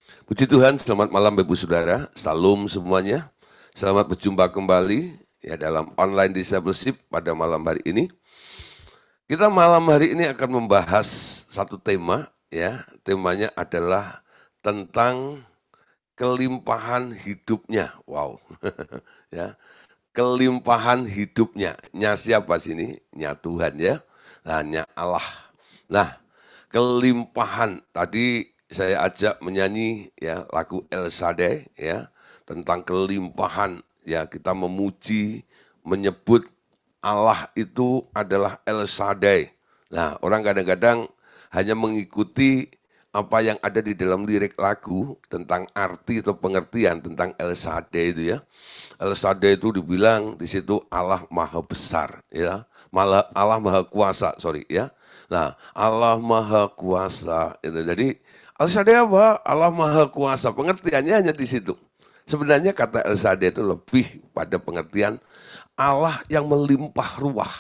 Puji Tuhan, selamat malam Bapak Ibu Saudara. Salam semuanya. Selamat berjumpa kembali ya dalam online discipleship pada malam hari ini. Kita malam hari ini akan membahas satu tema ya. Temanya adalah tentang kelimpahan hidupnya. Wow. Ya. Kelimpahan hidupnya. Nya siapa sini? Nya Tuhan ya. Nah, nya Allah. Nah, kelimpahan tadi saya ajak menyanyi ya lagu El Shaddai ya tentang kelimpahan ya, kita memuji menyebut Allah itu adalah El Shaddai. Nah, orang kadang-kadang hanya mengikuti apa yang ada di dalam lirik lagu tentang arti atau pengertian tentang El Shaddai itu ya. El Shaddai itu dibilang di situ Allah Maha Besar ya. Malah Allah Maha Kuasa, sorry ya. Nah, Allah Maha Kuasa itu. Jadi El Shaddai apa? Allah Maha Kuasa. Pengertiannya hanya di situ. Sebenarnya kata El Shaddai itu lebih pada pengertian Allah yang melimpah ruah.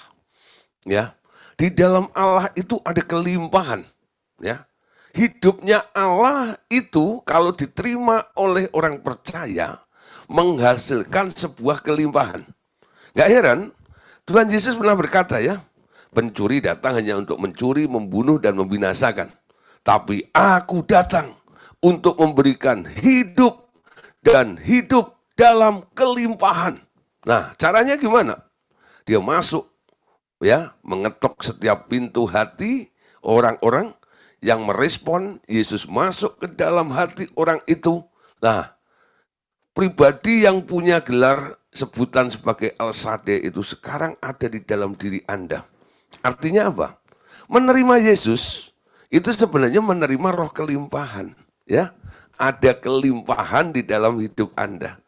Ya, di dalam Allah itu ada kelimpahan. Ya, hidupnya Allah itu kalau diterima oleh orang percaya menghasilkan sebuah kelimpahan. Gak heran Tuhan Yesus pernah berkata ya, pencuri datang hanya untuk mencuri, membunuh, dan membinasakan. Tapi aku datang untuk memberikan hidup dan hidup dalam kelimpahan. Nah, caranya gimana? Dia masuk ya, mengetok setiap pintu hati orang-orang yang merespon Yesus masuk ke dalam hati orang itu. Nah, pribadi yang punya gelar sebutan sebagai El Shaddai itu sekarang ada di dalam diri Anda. Artinya apa? Menerima Yesus itu sebenarnya menerima roh kelimpahan, ya. Ada kelimpahan di dalam hidup Anda.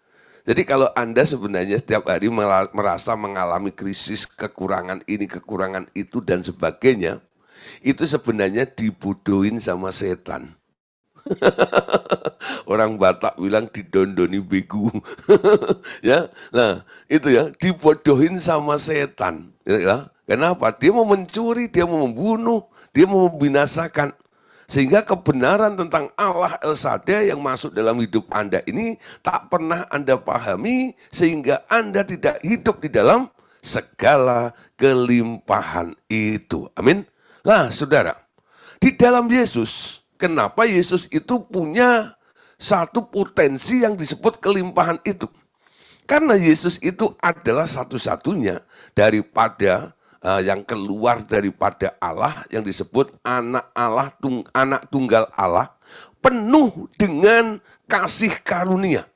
Jadi kalau Anda sebenarnya setiap hari merasa mengalami krisis, kekurangan ini, kekurangan itu dan sebagainya, itu sebenarnya dibodohin sama setan. Orang Batak bilang didondoni begu. Ya, nah itu ya, dibodohin sama setan. Ya. Kenapa? Dia mau mencuri, dia mau membunuh, dia mau membinasakan. Sehingga kebenaran tentang Allah El Shaddai yang masuk dalam hidup Anda ini tak pernah Anda pahami, sehingga Anda tidak hidup di dalam segala kelimpahan itu. Amin. Nah, saudara, di dalam Yesus, kenapa Yesus itu punya satu potensi yang disebut kelimpahan itu? Karena Yesus itu adalah satu-satunya daripada yang keluar daripada Allah yang disebut anak Allah, anak tunggal Allah, penuh dengan kasih karunia.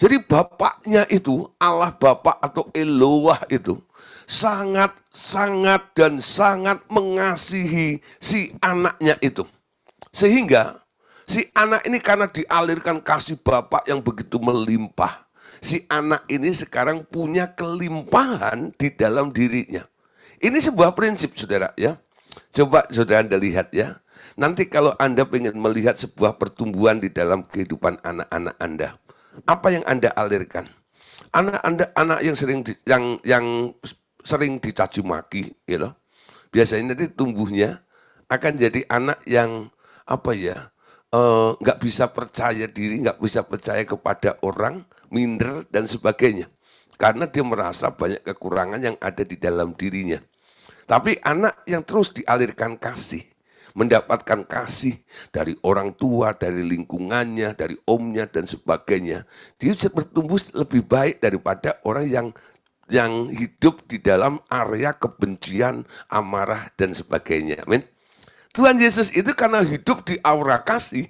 Jadi bapaknya itu, Allah Bapa atau Elohah itu, sangat-sangat dan sangat mengasihi si anaknya itu. Sehingga si anak ini karena dialirkan kasih Bapak yang begitu melimpah, si anak ini sekarang punya kelimpahan di dalam dirinya. Ini sebuah prinsip, saudara ya. Coba saudara Anda lihat ya. Nanti kalau Anda ingin melihat sebuah pertumbuhan di dalam kehidupan anak-anak Anda, apa yang Anda alirkan? Anak Anda, anak yang sering dicaci maki, gitu. Biasanya nanti tumbuhnya akan jadi anak yang apa ya, nggak bisa percaya diri, nggak bisa percaya kepada orang, minder dan sebagainya. Karena dia merasa banyak kekurangan yang ada di dalam dirinya. Tapi anak yang terus dialirkan kasih, mendapatkan kasih dari orang tua, dari lingkungannya, dari omnya dan sebagainya, dia bertumbuh lebih baik daripada orang yang hidup di dalam area kebencian, amarah dan sebagainya. Amin. Tuhan Yesus itu karena hidup di aura kasih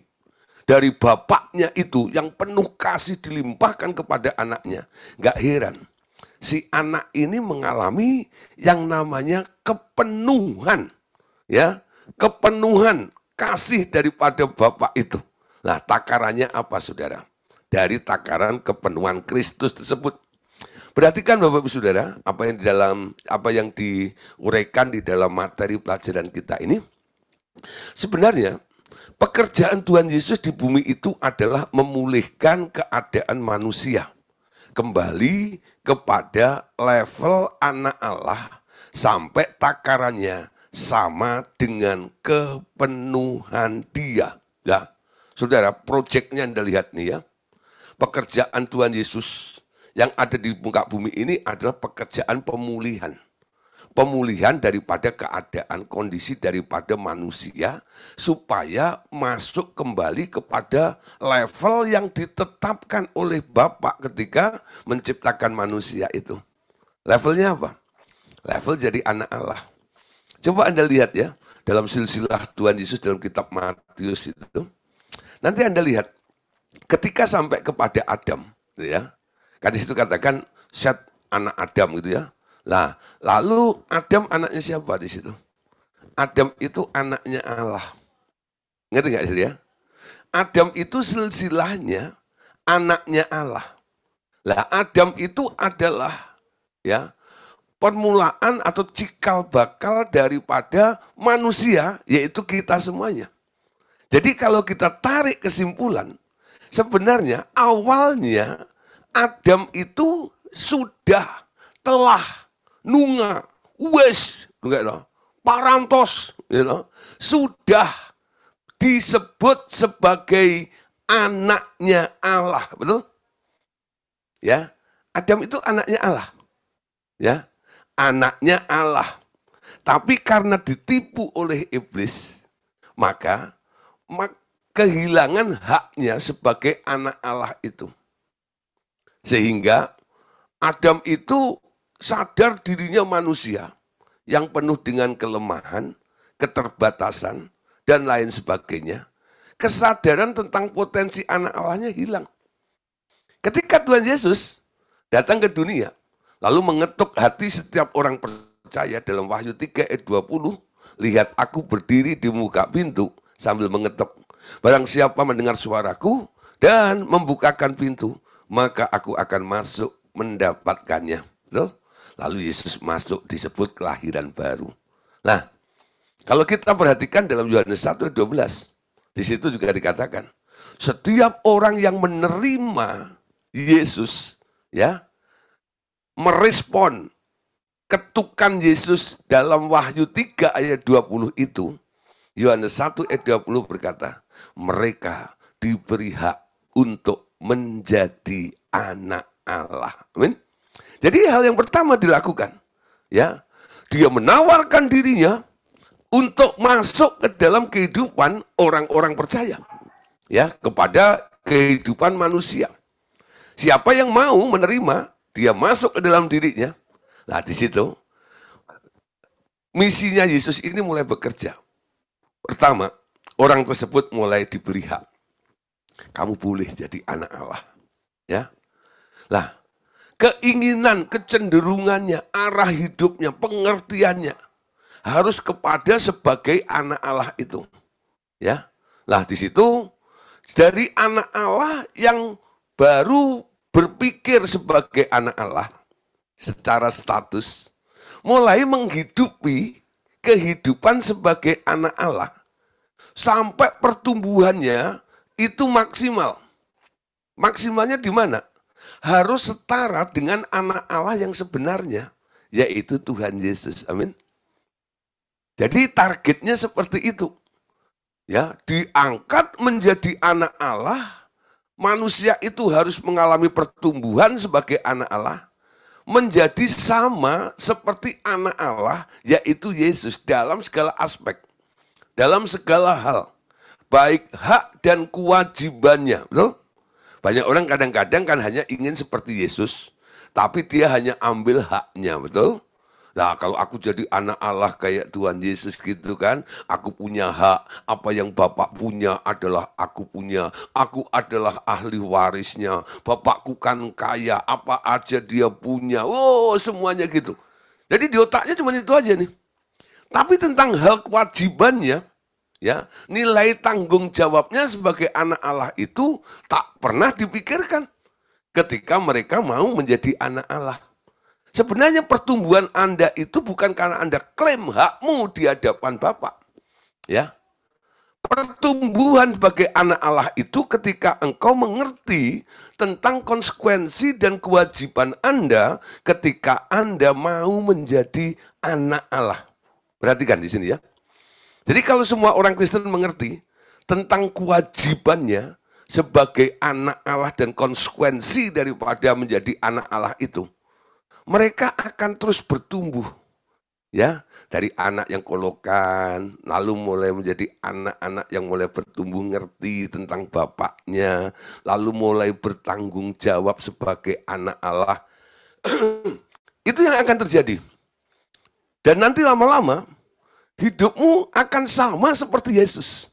dari bapaknya itu yang penuh kasih dilimpahkan kepada anaknya. Gak heran si anak ini mengalami yang namanya kepenuhan, ya, kepenuhan kasih daripada Bapak itu. Nah, takarannya apa, saudara? Dari takaran kepenuhan Kristus tersebut. Perhatikan Bapak Ibu Saudara, apa yang diuraikan di dalam materi pelajaran kita ini. Sebenarnya pekerjaan Tuhan Yesus di bumi itu adalah memulihkan keadaan manusia kembali kepada level anak Allah sampai takarannya sama dengan kepenuhan Dia. Ya, Saudara, proyeknya Anda lihat nih ya. Pekerjaan Tuhan Yesus yang ada di muka bumi ini adalah pekerjaan pemulihan. Pemulihan daripada keadaan kondisi daripada manusia supaya masuk kembali kepada level yang ditetapkan oleh Bapa ketika menciptakan manusia itu. Levelnya apa? Level jadi anak Allah. Coba Anda lihat ya, dalam silsilah Tuhan Yesus dalam kitab Matius itu. Nanti Anda lihat, ketika sampai kepada Adam, gitu ya, kan di situ katakan Set anak Adam gitu ya. Nah, lalu Adam anaknya siapa di situ? Adam itu anaknya Allah. Ngerti nggak sih ya? Adam itu silsilahnya anaknya Allah. Lah Adam itu adalah ya permulaan atau cikal bakal daripada manusia, yaitu kita semuanya. Jadi kalau kita tarik kesimpulan, sebenarnya awalnya Adam itu sudah telah nunga, wes, parantos, sudah disebut sebagai anaknya Allah, betul? Ya, Adam itu anaknya Allah, ya, anaknya Allah. Tapi karena ditipu oleh iblis, maka kehilangan haknya sebagai anak Allah itu. Sehingga Adam itu sadar dirinya manusia yang penuh dengan kelemahan, keterbatasan, dan lain sebagainya. Kesadaran tentang potensi anak Allahnya hilang. Ketika Tuhan Yesus datang ke dunia, lalu mengetuk hati setiap orang percaya dalam Wahyu 3 ayat 20, lihat aku berdiri di muka pintu sambil mengetuk. Barang siapa mendengar suaraku dan membukakan pintu, maka aku akan masuk mendapatkannya. Betul? Lalu Yesus masuk disebut kelahiran baru. Nah, kalau kita perhatikan dalam Yohanes 1 ayat 12, di situ juga dikatakan, setiap orang yang menerima Yesus, ya, merespon ketukan Yesus dalam Wahyu 3 ayat 20 itu, Yohanes 1 ayat 20 berkata, mereka diberi hak untuk menjadi anak Allah. Amin. Jadi hal yang pertama dilakukan, ya, dia menawarkan dirinya untuk masuk ke dalam kehidupan orang-orang percaya, ya, kepada kehidupan manusia. Siapa yang mau menerima, dia masuk ke dalam dirinya. Nah, di situ misinya Yesus ini mulai bekerja. Pertama, orang tersebut mulai diberi hak. Kamu boleh jadi anak Allah, ya. Lah, keinginan, kecenderungannya, arah hidupnya, pengertiannya harus kepada sebagai anak Allah itu, ya. Lah di situ dari anak Allah yang baru berpikir sebagai anak Allah secara status, mulai menghidupi kehidupan sebagai anak Allah sampai pertumbuhannya itu maksimal. Maksimalnya di mana? Harus setara dengan anak Allah yang sebenarnya, yaitu Tuhan Yesus. Amin. Jadi targetnya seperti itu. Ya, diangkat menjadi anak Allah, manusia itu harus mengalami pertumbuhan sebagai anak Allah, menjadi sama seperti anak Allah, yaitu Yesus dalam segala aspek, dalam segala hal, baik hak dan kewajibannya. Betul? Banyak orang kadang-kadang kan hanya ingin seperti Yesus, tapi dia hanya ambil haknya, betul? Nah, kalau aku jadi anak Allah kayak Tuhan Yesus gitu kan, aku punya hak, apa yang Bapak punya adalah aku punya, aku adalah ahli warisnya, Bapakku kan kaya, apa aja dia punya, oh semuanya gitu. Jadi di otaknya cuma itu aja nih. Tapi tentang hal kewajibannya, ya, nilai tanggung jawabnya sebagai anak Allah itu tak pernah dipikirkan ketika mereka mau menjadi anak Allah. Sebenarnya pertumbuhan Anda itu bukan karena Anda klaim hakmu di hadapan Bapa. Ya. Pertumbuhan sebagai anak Allah itu ketika engkau mengerti tentang konsekuensi dan kewajiban Anda ketika Anda mau menjadi anak Allah. Perhatikan di sini ya. Jadi kalau semua orang Kristen mengerti tentang kewajibannya sebagai anak Allah dan konsekuensi daripada menjadi anak Allah itu, mereka akan terus bertumbuh, ya, dari anak yang kolokan, lalu mulai menjadi anak-anak yang mulai bertumbuh ngerti tentang bapaknya, lalu mulai bertanggung jawab sebagai anak Allah. Itu yang akan terjadi. Dan nanti lama-lama hidupmu akan sama seperti Yesus.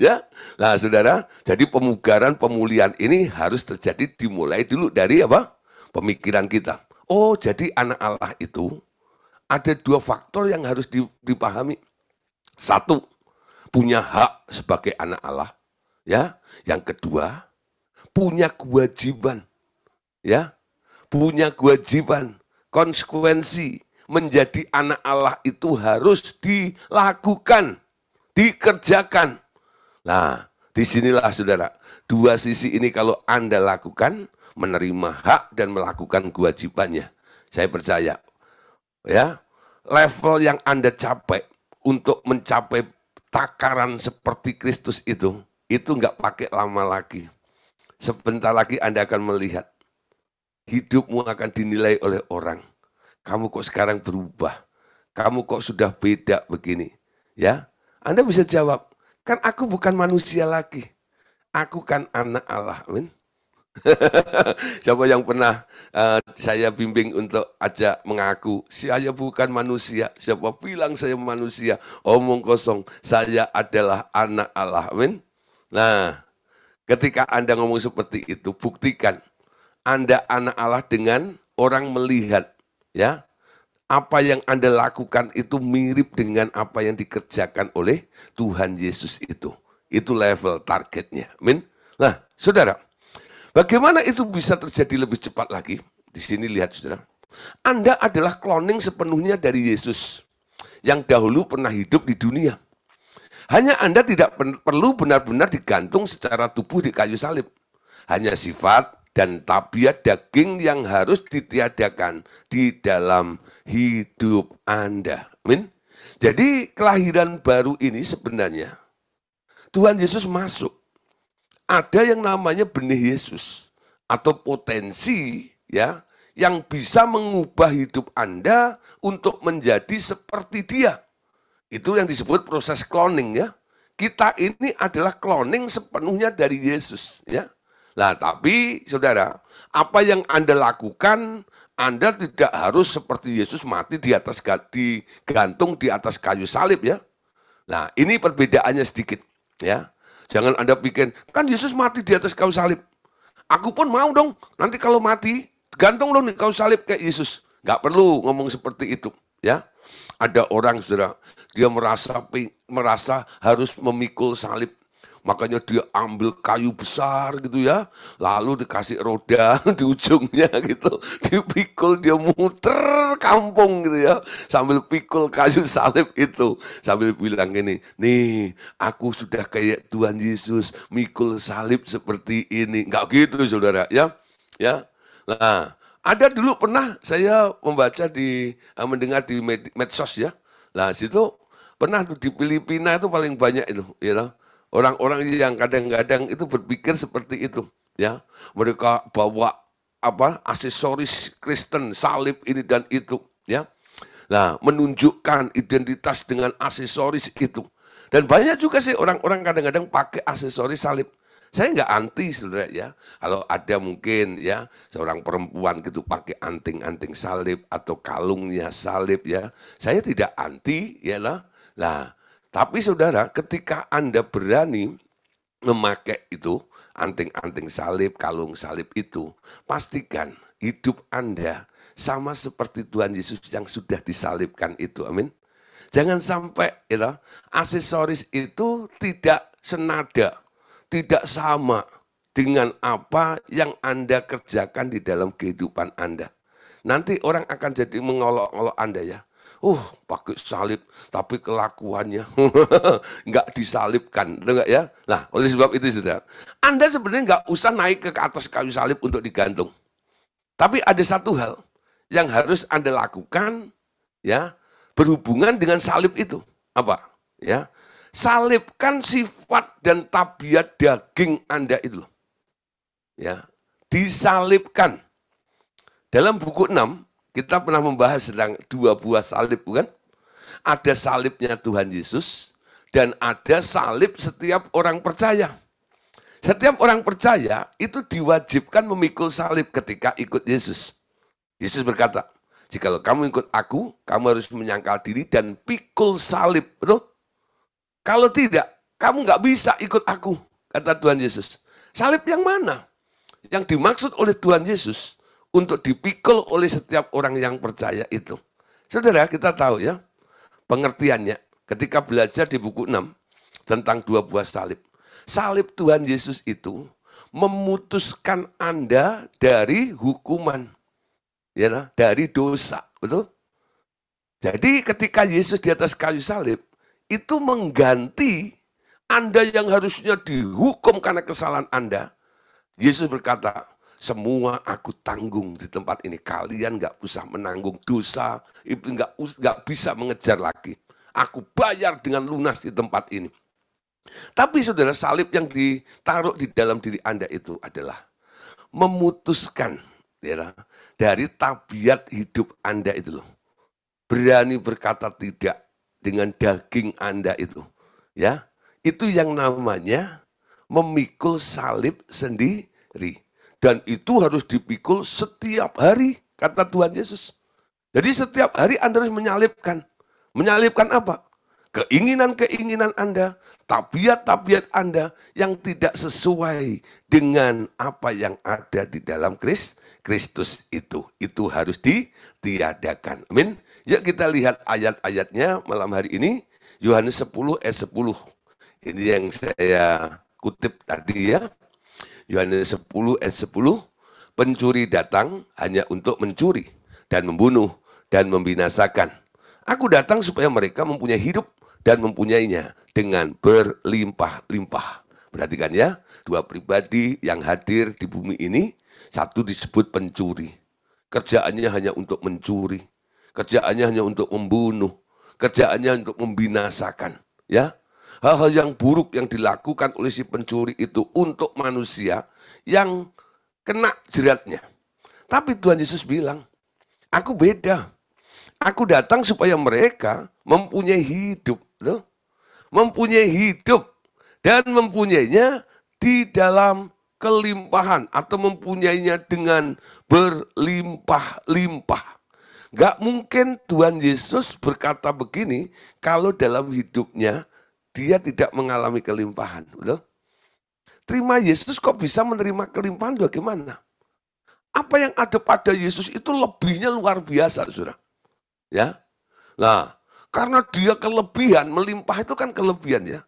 Ya, nah saudara, jadi pemugaran pemulihan ini harus terjadi dimulai dulu dari apa? Pemikiran kita. Oh, jadi anak Allah itu ada dua faktor yang harus dipahami. Satu, punya hak sebagai anak Allah, ya. Yang kedua, punya kewajiban, ya. Punya kewajiban, konsekuensi menjadi anak Allah itu harus dilakukan, dikerjakan. Nah, disinilah saudara, dua sisi ini kalau Anda lakukan, menerima hak dan melakukan kewajibannya. Saya percaya, ya, level yang Anda capai untuk mencapai takaran seperti Kristus itu nggak pakai lama lagi. Sebentar lagi Anda akan melihat hidupmu akan dinilai oleh orang. Kamu kok sekarang berubah? Kamu kok sudah beda begini? Ya, Anda bisa jawab, kan aku bukan manusia lagi. Aku kan anak Allah. Amin. Siapa yang pernah saya bimbing untuk ajak mengaku, saya bukan manusia. Siapa bilang saya manusia? Omong kosong, saya adalah anak Allah. Amin. Nah, ketika Anda ngomong seperti itu, buktikan Anda anak Allah dengan orang melihat, ya, apa yang Anda lakukan itu mirip dengan apa yang dikerjakan oleh Tuhan Yesus itu. Itu level targetnya. Amin. Nah, saudara, bagaimana itu bisa terjadi lebih cepat lagi? Di sini lihat saudara. Anda adalah cloning sepenuhnya dari Yesus yang dahulu pernah hidup di dunia. Hanya Anda tidak perlu benar-benar digantung secara tubuh di kayu salib. Hanya sifat dan tabiat daging yang harus ditiadakan di dalam hidup Anda. Amin. Jadi kelahiran baru ini sebenarnya Tuhan Yesus masuk. Ada yang namanya benih Yesus atau potensi, ya, yang bisa mengubah hidup Anda untuk menjadi seperti Dia. Itu yang disebut proses cloning, ya. Kita ini adalah cloning sepenuhnya dari Yesus, ya. Nah, tapi saudara, apa yang Anda lakukan, Anda tidak harus seperti Yesus mati digantung di atas kayu salib, ya. Nah, ini perbedaannya sedikit, ya. Jangan Anda pikir, kan Yesus mati di atas kayu salib. Aku pun mau dong, nanti kalau mati, gantung dong di kayu salib kayak Yesus. Nggak perlu ngomong seperti itu, ya. Ada orang, saudara, dia merasa harus memikul salib. Makanya dia ambil kayu besar gitu ya, lalu dikasih roda di ujungnya gitu, dipikul, dia muter kampung gitu ya, sambil pikul kayu salib itu, sambil bilang gini, nih aku sudah kayak Tuhan Yesus, mikul salib seperti ini. Enggak gitu saudara, ya. Nah, ada dulu pernah saya mendengar di medsos ya, nah situ pernah tuh di Filipina itu paling banyak itu, ya. Orang-orang yang kadang-kadang itu berpikir seperti itu, ya. Mereka bawa aksesoris Kristen, salib ini dan itu, ya. Nah, menunjukkan identitas dengan aksesoris itu. Dan banyak juga sih orang-orang kadang-kadang pakai aksesoris salib. Saya nggak anti, saudara, ya. Kalau ada mungkin ya seorang perempuan gitu pakai anting-anting salib atau kalungnya salib, ya. Saya tidak anti, ya lah. Nah, tapi saudara, ketika Anda berani memakai itu, anting-anting salib, kalung salib itu, pastikan hidup Anda sama seperti Tuhan Yesus yang sudah disalibkan itu. Amin. Jangan sampai ya, aksesoris itu tidak senada, tidak sama dengan apa yang Anda kerjakan di dalam kehidupan Anda. Nanti orang akan jadi mengolok-olok Anda, ya. Pakai salib, tapi kelakuannya nggak disalibkan, enggak ya? Nah, oleh sebab itu saudara, Anda sebenarnya nggak usah naik ke atas kayu salib untuk digantung. Tapi ada satu hal yang harus Anda lakukan, ya, berhubungan dengan salib itu. Apa? Ya, salibkan sifat dan tabiat daging Anda itu loh. Ya, disalibkan. Dalam buku 6, kita pernah membahas tentang 2 buah salib, bukan? Ada salibnya Tuhan Yesus, dan ada salib setiap orang percaya. Setiap orang percaya itu diwajibkan memikul salib ketika ikut Yesus. Yesus berkata, jikalau kamu ikut aku, kamu harus menyangkal diri dan pikul salib. Betul? Kalau tidak, kamu nggak bisa ikut aku, kata Tuhan Yesus. Salib yang mana? Yang dimaksud oleh Tuhan Yesus untuk dipikul oleh setiap orang yang percaya itu. Saudara, kita tahu ya, pengertiannya ketika belajar di buku 6 tentang 2 buah salib. Salib Tuhan Yesus itu memutuskan Anda dari hukuman, ya, dari dosa, betul? Jadi ketika Yesus di atas kayu salib, itu mengganti Anda yang harusnya dihukum karena kesalahan Anda. Yesus berkata, semua aku tanggung di tempat ini. Kalian nggak usah menanggung dosa, itu nggak bisa mengejar lagi. Aku bayar dengan lunas di tempat ini. Tapi saudara, salib yang ditaruh di dalam diri Anda itu adalah memutuskan, ya, dari tabiat hidup Anda itu loh. Berani berkata tidak dengan daging Anda itu, ya, itu yang namanya memikul salib sendiri, dan itu harus dipikul setiap hari, kata Tuhan Yesus. Jadi setiap hari Anda harus menyalibkan apa? Keinginan-keinginan Anda, tabiat-tabiat Anda yang tidak sesuai dengan apa yang ada di dalam Kristus itu harus ditiadakan. Amin. Yuk kita lihat ayat-ayatnya malam hari ini. Yohanes 10 ayat 10. Ini yang saya kutip tadi ya. Yohanes 10 ayat 10. Pencuri datang hanya untuk mencuri dan membunuh dan membinasakan. Aku datang supaya mereka mempunyai hidup dan mempunyainya dengan berlimpah-limpah. Perhatikan ya, 2 pribadi yang hadir di bumi ini. Satu disebut pencuri. Kerjaannya hanya untuk mencuri. Kerjaannya hanya untuk membunuh, kerjaannya untuk membinasakan, ya. Hal-hal yang buruk yang dilakukan oleh si pencuri itu untuk manusia yang kena jeratnya. Tapi Tuhan Yesus bilang, aku beda. Aku datang supaya mereka mempunyai hidup, loh. Mempunyai hidup dan mempunyainya di dalam kelimpahan atau mempunyainya dengan berlimpah-limpah. Gak mungkin Tuhan Yesus berkata begini kalau dalam hidupnya dia tidak mengalami kelimpahan. Betul? Terima Yesus kok bisa menerima kelimpahan bagaimana? Apa yang ada pada Yesus itu lebihnya luar biasa, saudara. Ya, nah karena dia kelebihan, melimpah itu kan kelebihan ya.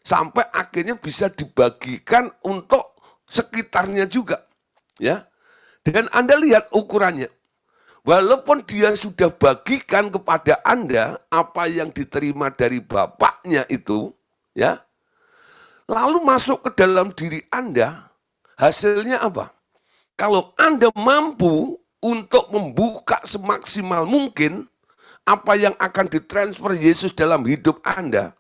Sampai akhirnya bisa dibagikan untuk sekitarnya juga. Ya, dan Anda lihat ukurannya. Walaupun dia sudah bagikan kepada Anda apa yang diterima dari Bapaknya itu, ya, lalu masuk ke dalam diri Anda, hasilnya apa? Kalau Anda mampu untuk membuka semaksimal mungkin apa yang akan ditransfer Yesus dalam hidup Anda,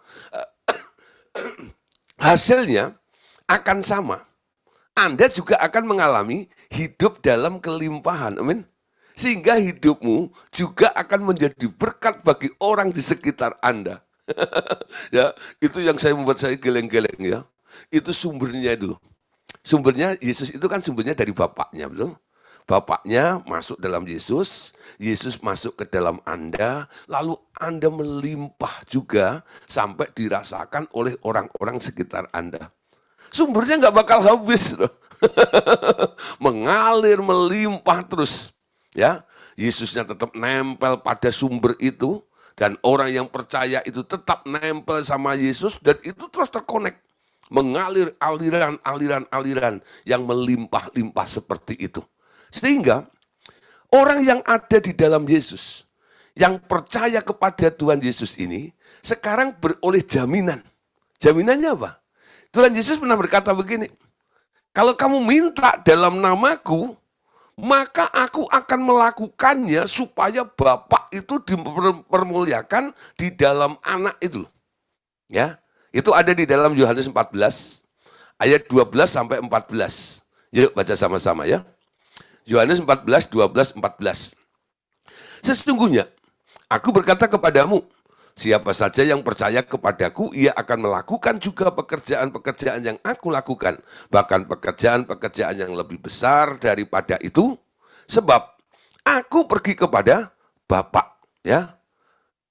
hasilnya akan sama. Anda juga akan mengalami hidup dalam kelimpahan. Amin. Sehingga hidupmu juga akan menjadi berkat bagi orang di sekitar Anda. Ya, itu yang membuat saya geleng-geleng ya. Itu sumbernya dulu. Sumbernya Yesus itu kan sumbernya dari Bapaknya, betul? Bapaknya masuk dalam Yesus, Yesus masuk ke dalam Anda, lalu Anda melimpah juga sampai dirasakan oleh orang-orang sekitar Anda. Sumbernya nggak bakal habis loh. Mengalir, melimpah terus. Ya, Yesusnya tetap nempel pada sumber itu, dan orang yang percaya itu tetap nempel sama Yesus, dan itu terus terkonek, mengalir aliran yang melimpah-limpah seperti itu. Sehingga orang yang ada di dalam Yesus, yang percaya kepada Tuhan Yesus ini, sekarang beroleh jaminan. Jaminannya apa? Tuhan Yesus pernah berkata begini, kalau kamu minta dalam namaku, maka aku akan melakukannya supaya Bapa itu dipermuliakan di dalam anak itu. Ya, Itu ada di dalam Yohanes 14 ayat 12 sampai 14. Yuk baca sama-sama ya. Yohanes 14, 12, 14. Sesungguhnya aku berkata kepadamu, siapa saja yang percaya kepadaku, ia akan melakukan juga pekerjaan-pekerjaan yang aku lakukan. Bahkan pekerjaan-pekerjaan yang lebih besar daripada itu. Sebab aku pergi kepada Bapa. Ya,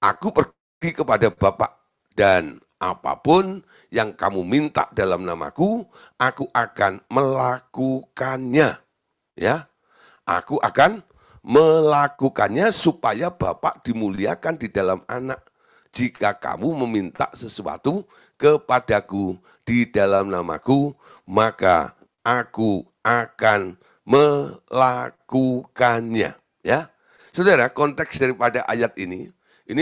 aku pergi kepada Bapa. Dan apapun yang kamu minta dalam namaku, aku akan melakukannya. Ya, aku akan melakukannya supaya Bapa dimuliakan di dalam Anak. Jika kamu meminta sesuatu kepadaku di dalam namaku, maka aku akan melakukannya. Ya, saudara, konteks daripada ayat ini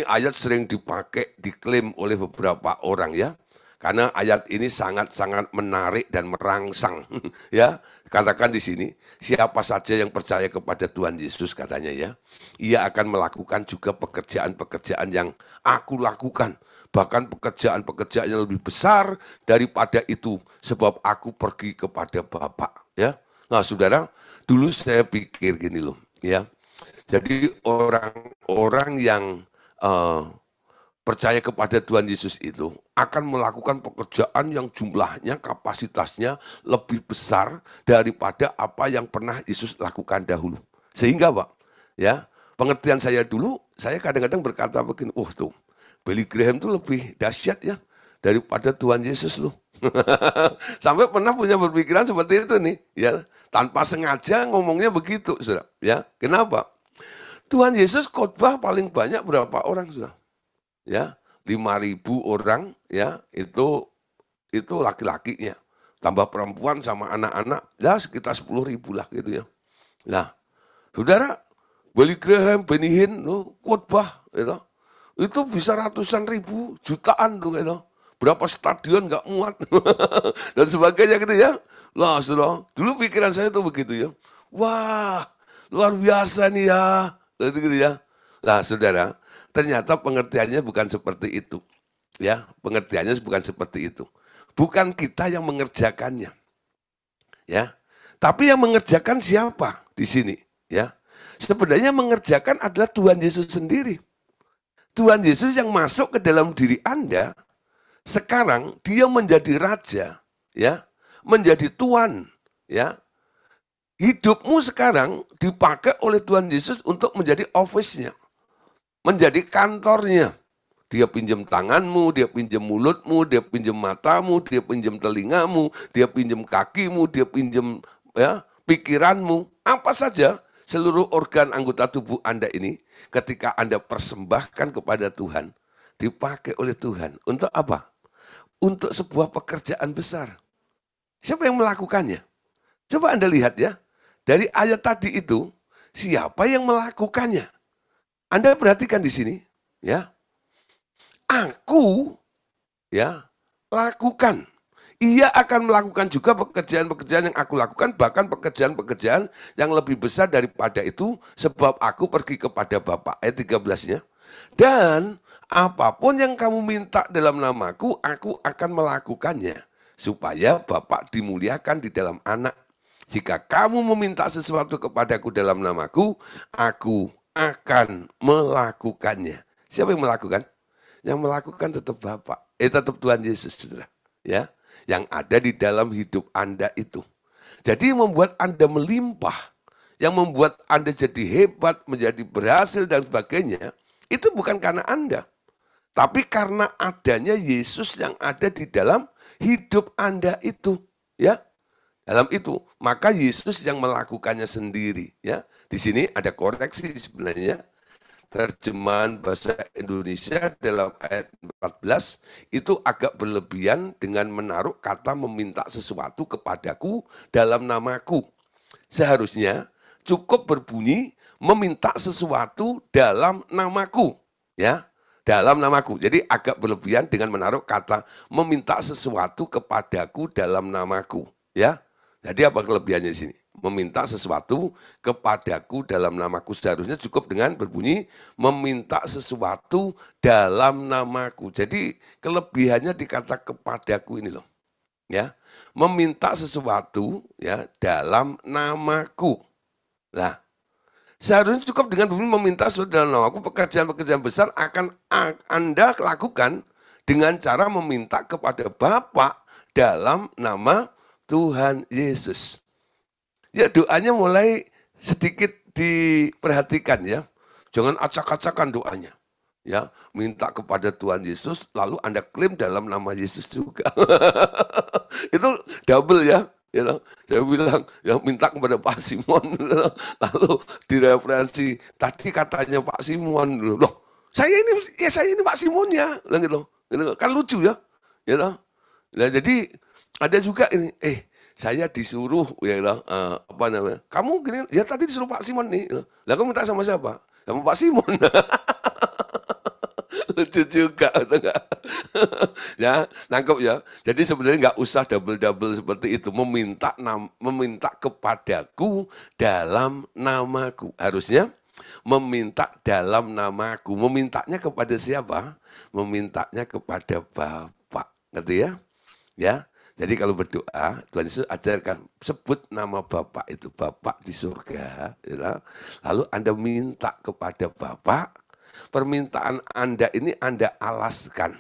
ayat sering dipakai, diklaim oleh beberapa orang ya. Karena ayat ini sangat-sangat menarik dan merangsang. Ya, katakan di sini, siapa saja yang percaya kepada Tuhan Yesus katanya ya, ia akan melakukan juga pekerjaan-pekerjaan yang aku lakukan. Bahkan pekerjaan-pekerjaan yang lebih besar daripada itu, sebab aku pergi kepada Bapa. Ya, nah saudara, dulu saya pikir gini loh, ya. Jadi orang-orang yang percaya kepada Tuhan Yesus itu akan melakukan pekerjaan yang jumlahnya, kapasitasnya lebih besar daripada apa yang pernah Yesus lakukan dahulu. Sehingga Pak, ya, pengertian saya dulu, saya kadang-kadang berkata begini, tuh, Billy Graham tuh lebih dahsyat ya daripada Tuhan Yesus loh. Sampai pernah punya berpikiran seperti itu nih, ya, tanpa sengaja ngomongnya begitu, saudara. Ya, kenapa? Tuhan Yesus khotbah paling banyak berapa orang, saudara? Ya, 5.000 orang ya, itu laki-lakinya. Tambah perempuan sama anak-anak, ya sekitar 10.000 lah gitu ya. Nah, saudara, Billy Graham, Benny Hinn, khotbah gitu. Itu bisa ratusan ribu, jutaan tuh gitu. Berapa stadion nggak muat dan sebagainya gitu ya. Lah, saudara, dulu pikiran saya tuh begitu ya. Wah, luar biasa nih ya. Gitu ya. Nah, saudara, ternyata pengertiannya bukan seperti itu. Ya, pengertiannya bukan seperti itu. Bukan kita yang mengerjakannya. Ya. Tapi yang mengerjakan siapa di sini, ya? Sebenarnya mengerjakan adalah Tuhan Yesus sendiri. Tuhan Yesus yang masuk ke dalam diri Anda, sekarang dia menjadi raja, ya, menjadi tuan, ya. Hidupmu sekarang dipakai oleh Tuhan Yesus untuk menjadi office-nya, menjadi kantornya. Dia pinjam tanganmu, dia pinjam mulutmu, dia pinjam matamu, dia pinjam telingamu, dia pinjam kakimu, dia pinjam ya, pikiranmu, apa saja, seluruh organ anggota tubuh Anda ini, ketika Anda persembahkan kepada Tuhan, dipakai oleh Tuhan. Untuk apa? Untuk sebuah pekerjaan besar. Siapa yang melakukannya? Coba Anda lihat ya, dari ayat tadi itu, siapa yang melakukannya? Anda perhatikan di sini, ya. Aku, ya, lakukan. Ia akan melakukan juga pekerjaan-pekerjaan yang aku lakukan, bahkan pekerjaan-pekerjaan yang lebih besar daripada itu, sebab aku pergi kepada Bapa. Ayat 13-nya. Dan apapun yang kamu minta dalam namaku, aku akan melakukannya, supaya Bapa dimuliakan di dalam Anak. Jika kamu meminta sesuatu kepadaku dalam namaku, aku akan melakukannya. Siapa yang melakukan? Yang melakukan tetap Bapa, tetap Tuhan Yesus, saudara. Ya, yang ada di dalam hidup Anda itu. Jadi yang membuat Anda melimpah, yang membuat Anda jadi hebat, menjadi berhasil dan sebagainya, itu bukan karena Anda, tapi karena adanya Yesus yang ada di dalam hidup Anda itu, ya. Dalam itu, maka Yesus yang melakukannya sendiri, ya. Di sini ada koreksi sebenarnya. Terjemahan bahasa Indonesia dalam ayat 14 itu agak berlebihan dengan menaruh kata meminta sesuatu kepadaku dalam namaku. Seharusnya cukup berbunyi meminta sesuatu dalam namaku, ya, dalam namaku. Jadi agak berlebihan dengan menaruh kata meminta sesuatu kepadaku dalam namaku, ya. Jadi apa kelebihannya di sini? meminta sesuatu kepadaku dalam namaku. Seharusnya cukup dengan berbunyi meminta sesuatu dalam namaku. Jadi kelebihannya dikata kepadaku ini loh. Ya, meminta sesuatu ya dalam namaku. Nah, seharusnya cukup dengan berbunyi meminta sesuatu dalam namaku. Pekerjaan-pekerjaan besar akan Anda lakukan dengan cara meminta kepada Bapa dalam nama Tuhan Yesus. Ya, doanya mulai sedikit diperhatikan ya. Jangan acak-acakan doanya. Ya, minta kepada Tuhan Yesus lalu Anda klaim dalam nama Yesus juga. Itu double ya. You know, saya bilang yang minta kepada Pak Simon, lalu direferensi tadi katanya Pak Simon, loh saya ini Pak Simon ya, gitu. Kan lucu ya, you know? Nah, jadi ada juga ini, saya disuruh ya, apa namanya? Kamu gini, ya tadi disuruh Pak Simon nih, lah kamu minta sama siapa? Sama Pak Simon. Lucu juga, enggak? Ya, nangkep ya. Jadi sebenarnya nggak usah double-double seperti itu. Meminta kepadaku dalam namaku. Harusnya meminta dalam namaku. Memintanya kepada siapa? Memintanya kepada Bapa. Ngerti ya? Ya. Jadi kalau berdoa, Tuhan Yesus ajarkan sebut nama Bapa itu, Bapa di surga. Ya. Lalu Anda minta kepada Bapa. Permintaan Anda ini Anda alaskan.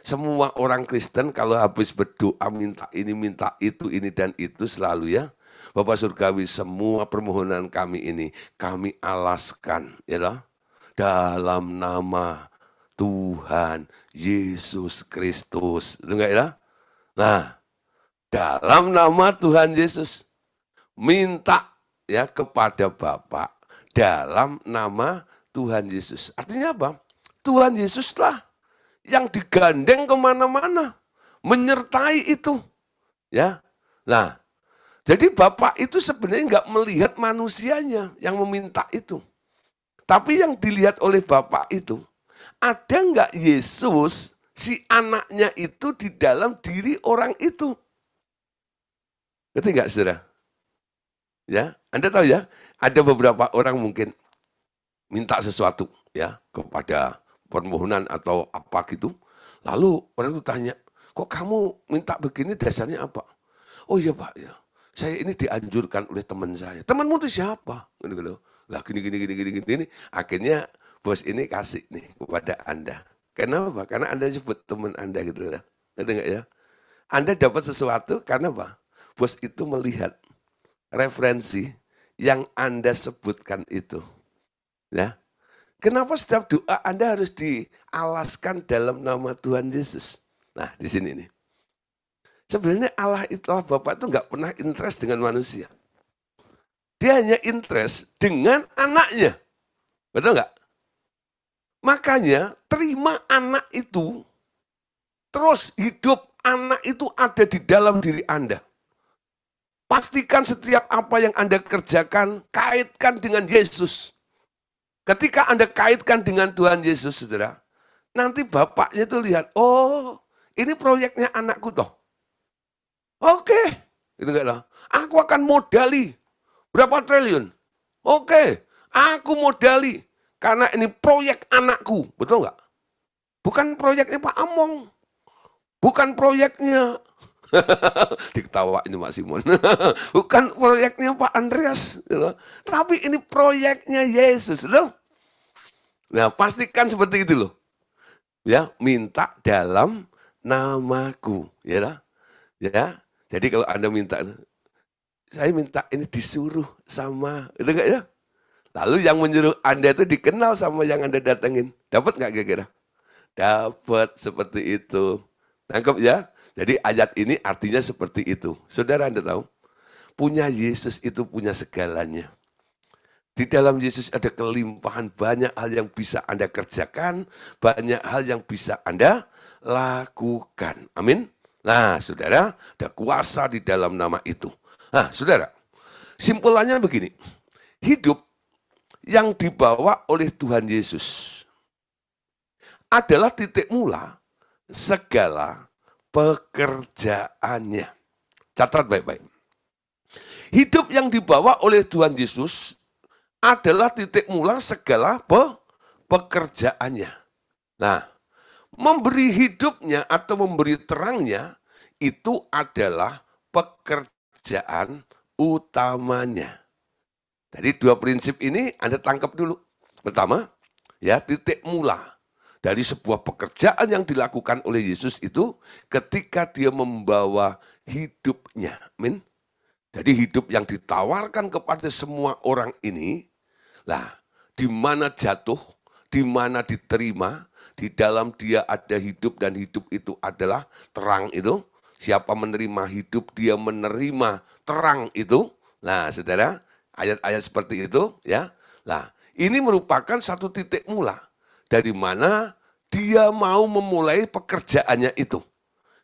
Semua orang Kristen kalau habis berdoa minta ini, minta itu, ini dan itu selalu ya. Bapak Surgawi, semua permohonan kami ini kami alaskan ya loh, dalam nama Tuhan Yesus Kristus. Itu enggak ya? Nah, dalam nama Tuhan Yesus minta ya kepada Bapa dalam nama Tuhan Yesus. Artinya apa? Tuhan Yesuslah yang digandeng kemana-mana, menyertai itu. Ya, nah, jadi Bapak itu sebenarnya nggak melihat manusianya yang meminta itu. Tapi yang dilihat oleh Bapak itu, ada nggak Yesus, si anaknya itu di dalam diri orang itu? Ngerti nggak, saudara? Ya, Anda tahu ya, ada beberapa orang mungkin minta sesuatu ya kepada permohonan atau apa gitu. Lalu orang itu tanya, kok kamu minta begini dasarnya apa? Oh iya Pak, ya. Saya ini dianjurkan oleh teman saya. Temanmu itu siapa? Gitu. Lah gini. Akhirnya bos ini kasih nih kepada Anda. Kenapa? Karena Anda sebut teman Anda gitu lah. Ngerti nggak ya? Anda dapat sesuatu karena apa? Bos itu melihat referensi yang Anda sebutkan itu. Ya. Kenapa setiap doa Anda harus dialaskan dalam nama Tuhan Yesus? Nah, di sini nih. Sebenarnya Allah Bapak itu nggak pernah interest dengan manusia. Dia hanya interest dengan anaknya. Betul nggak? Makanya terima anak itu, terus hidup anak itu ada di dalam diri Anda. Pastikan setiap apa yang Anda kerjakan, kaitkan dengan Yesus. Ketika Anda kaitkan dengan Tuhan Yesus, saudara, nanti bapaknya itu lihat, oh ini proyeknya anakku toh. Oke, gitu enggak lah. Aku akan modali berapa triliun. Oke, aku modali karena ini proyek anakku, betul enggak? Bukan proyeknya Pak Among, bukan proyeknya diketawa ini Pak Simon. Bukan proyeknya Pak Andreas, gitu. Tapi ini proyeknya Yesus, loh. Nah, pastikan seperti itu loh. Ya, minta dalam namaku, ya lah. Ya. Jadi kalau Anda minta, saya minta ini disuruh sama, itu enggak ya? Lalu yang menyuruh Anda itu dikenal sama yang Anda datengin. Dapat enggak kira-kira? Dapat, seperti itu. Nangkep ya? Jadi ayat ini artinya seperti itu. Saudara Anda tahu, punya Yesus itu punya segalanya. Di dalam Yesus ada kelimpahan, banyak hal yang bisa Anda kerjakan, banyak hal yang bisa Anda lakukan. Amin. Nah, saudara, ada kuasa di dalam nama itu. Nah, saudara, simpulannya begini. Hidup yang dibawa oleh Tuhan Yesus adalah titik mula segala pekerjaannya. Catat baik-baik. Hidup yang dibawa oleh Tuhan Yesus adalah titik mula segala pekerjaannya. Nah, memberi hidupnya atau memberi terangnya itu adalah pekerjaan utamanya. Jadi dua prinsip ini Anda tangkap dulu. Pertama, ya titik mula dari sebuah pekerjaan yang dilakukan oleh Yesus itu ketika dia membawa hidupnya. Amin. Jadi hidup yang ditawarkan kepada semua orang ini, lah di mana jatuh, di mana diterima, di dalam dia ada hidup dan hidup itu adalah terang itu. Siapa menerima hidup, dia menerima terang itu. Nah, saudara, ayat-ayat seperti itu, ya. Nah, ini merupakan satu titik mula dari mana dia mau memulai pekerjaannya itu.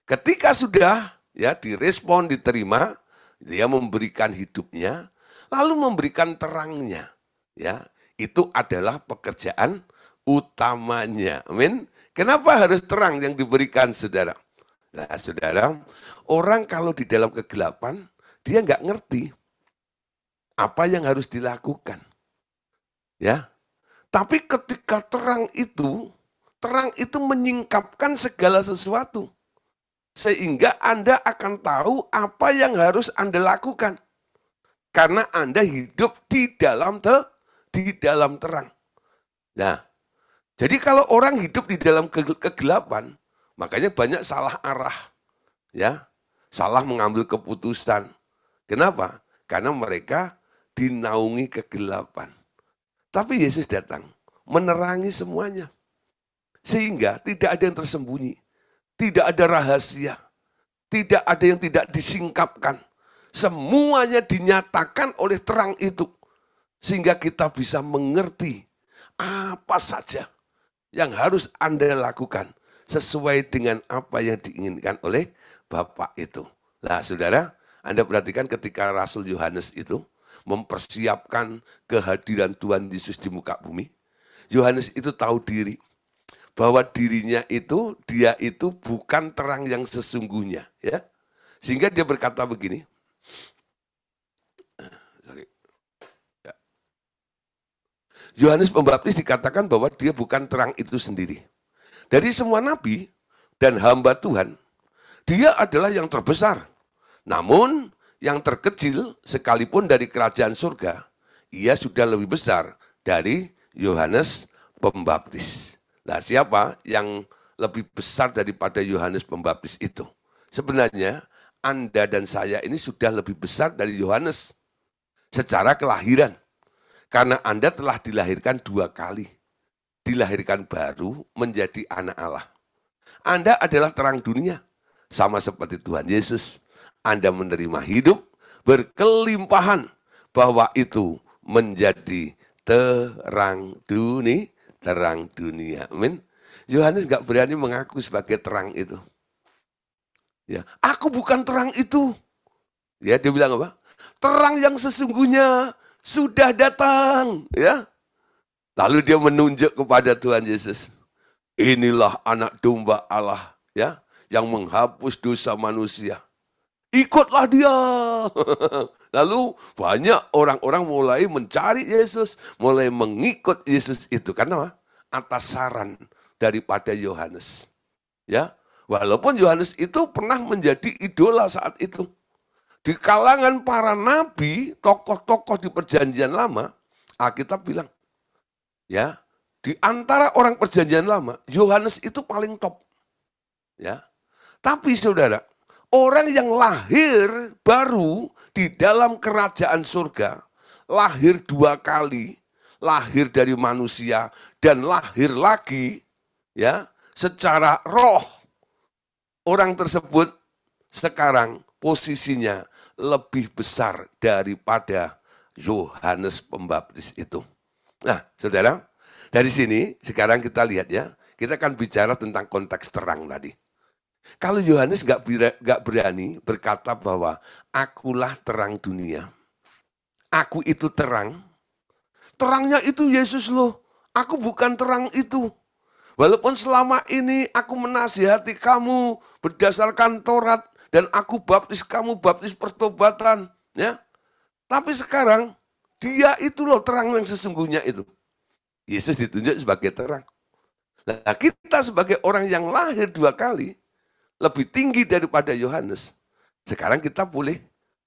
Ketika sudah ya direspon, diterima, dia memberikan hidupnya, lalu memberikan terangnya. Ya, itu adalah pekerjaan utamanya. Amin. Kenapa harus terang yang diberikan, saudara? Nah, saudara, orang kalau di dalam kegelapan, dia nggak ngerti apa yang harus dilakukan. Ya, tapi ketika terang itu menyingkapkan segala sesuatu. Sehingga Anda akan tahu apa yang harus Anda lakukan. Karena Anda hidup di dalam terang. Nah, jadi kalau orang hidup di dalam kegelapan, makanya banyak salah arah, ya, salah mengambil keputusan. Kenapa? Karena mereka dinaungi kegelapan. Tapi Yesus datang menerangi semuanya, sehingga tidak ada yang tersembunyi, tidak ada rahasia, tidak ada yang tidak disingkapkan. Semuanya dinyatakan oleh terang itu, sehingga kita bisa mengerti apa saja yang harus Anda lakukan sesuai dengan apa yang diinginkan oleh Bapak itu. Nah, saudara, Anda perhatikan ketika Rasul Yohanes itu mempersiapkan kehadiran Tuhan Yesus di muka bumi. Yohanes itu tahu diri bahwa dirinya itu, dia itu bukan terang yang sesungguhnya, ya. Sehingga dia berkata begini. Yohanes Pembaptis dikatakan bahwa dia bukan terang itu sendiri. Dari semua nabi dan hamba Tuhan, dia adalah yang terbesar. Namun yang terkecil sekalipun dari kerajaan surga, ia sudah lebih besar dari Yohanes Pembaptis. Nah, siapa yang lebih besar daripada Yohanes Pembaptis itu? Sebenarnya Anda dan saya ini sudah lebih besar dari Yohanes secara kelahiran. Karena Anda telah dilahirkan 2 kali. Dilahirkan baru menjadi anak Allah. Anda adalah terang dunia. Sama seperti Tuhan Yesus. Anda menerima hidup berkelimpahan. Bahwa itu menjadi terang dunia. Terang dunia. Amin. Yohanes gak berani mengaku sebagai terang itu. Ya, aku bukan terang itu. Ya, dia bilang apa? Terang yang sesungguhnya sudah datang, ya. Lalu dia menunjuk kepada Tuhan Yesus. Inilah anak domba Allah, ya, yang menghapus dosa manusia. Ikutlah dia. Lalu banyak orang-orang mulai mencari Yesus, mulai mengikut Yesus itu karena apa? Atas saran daripada Yohanes. Ya, walaupun Yohanes itu pernah menjadi idola saat itu. Di kalangan para nabi, tokoh-tokoh di perjanjian lama, Alkitab bilang, ya, di antara orang perjanjian lama, Yohanes itu paling top. Ya. Tapi saudara, orang yang lahir baru di dalam kerajaan surga, lahir 2 kali, lahir dari manusia dan lahir lagi, ya, secara roh, orang tersebut sekarang posisinya lebih besar daripada Yohanes Pembaptis itu. Nah, saudara, dari sini sekarang kita lihat ya, kita akan bicara tentang konteks terang tadi. Kalau Yohanes nggak berani berkata bahwa akulah terang dunia, aku itu terang, terangnya itu Yesus loh, aku bukan terang itu. Walaupun selama ini aku menasihati kamu berdasarkan Taurat, dan aku baptis kamu baptis pertobatan, ya. Tapi sekarang, dia itu loh terang yang sesungguhnya itu. Yesus ditunjuk sebagai terang. Nah, kita sebagai orang yang lahir 2 kali, lebih tinggi daripada Yohanes. Sekarang kita boleh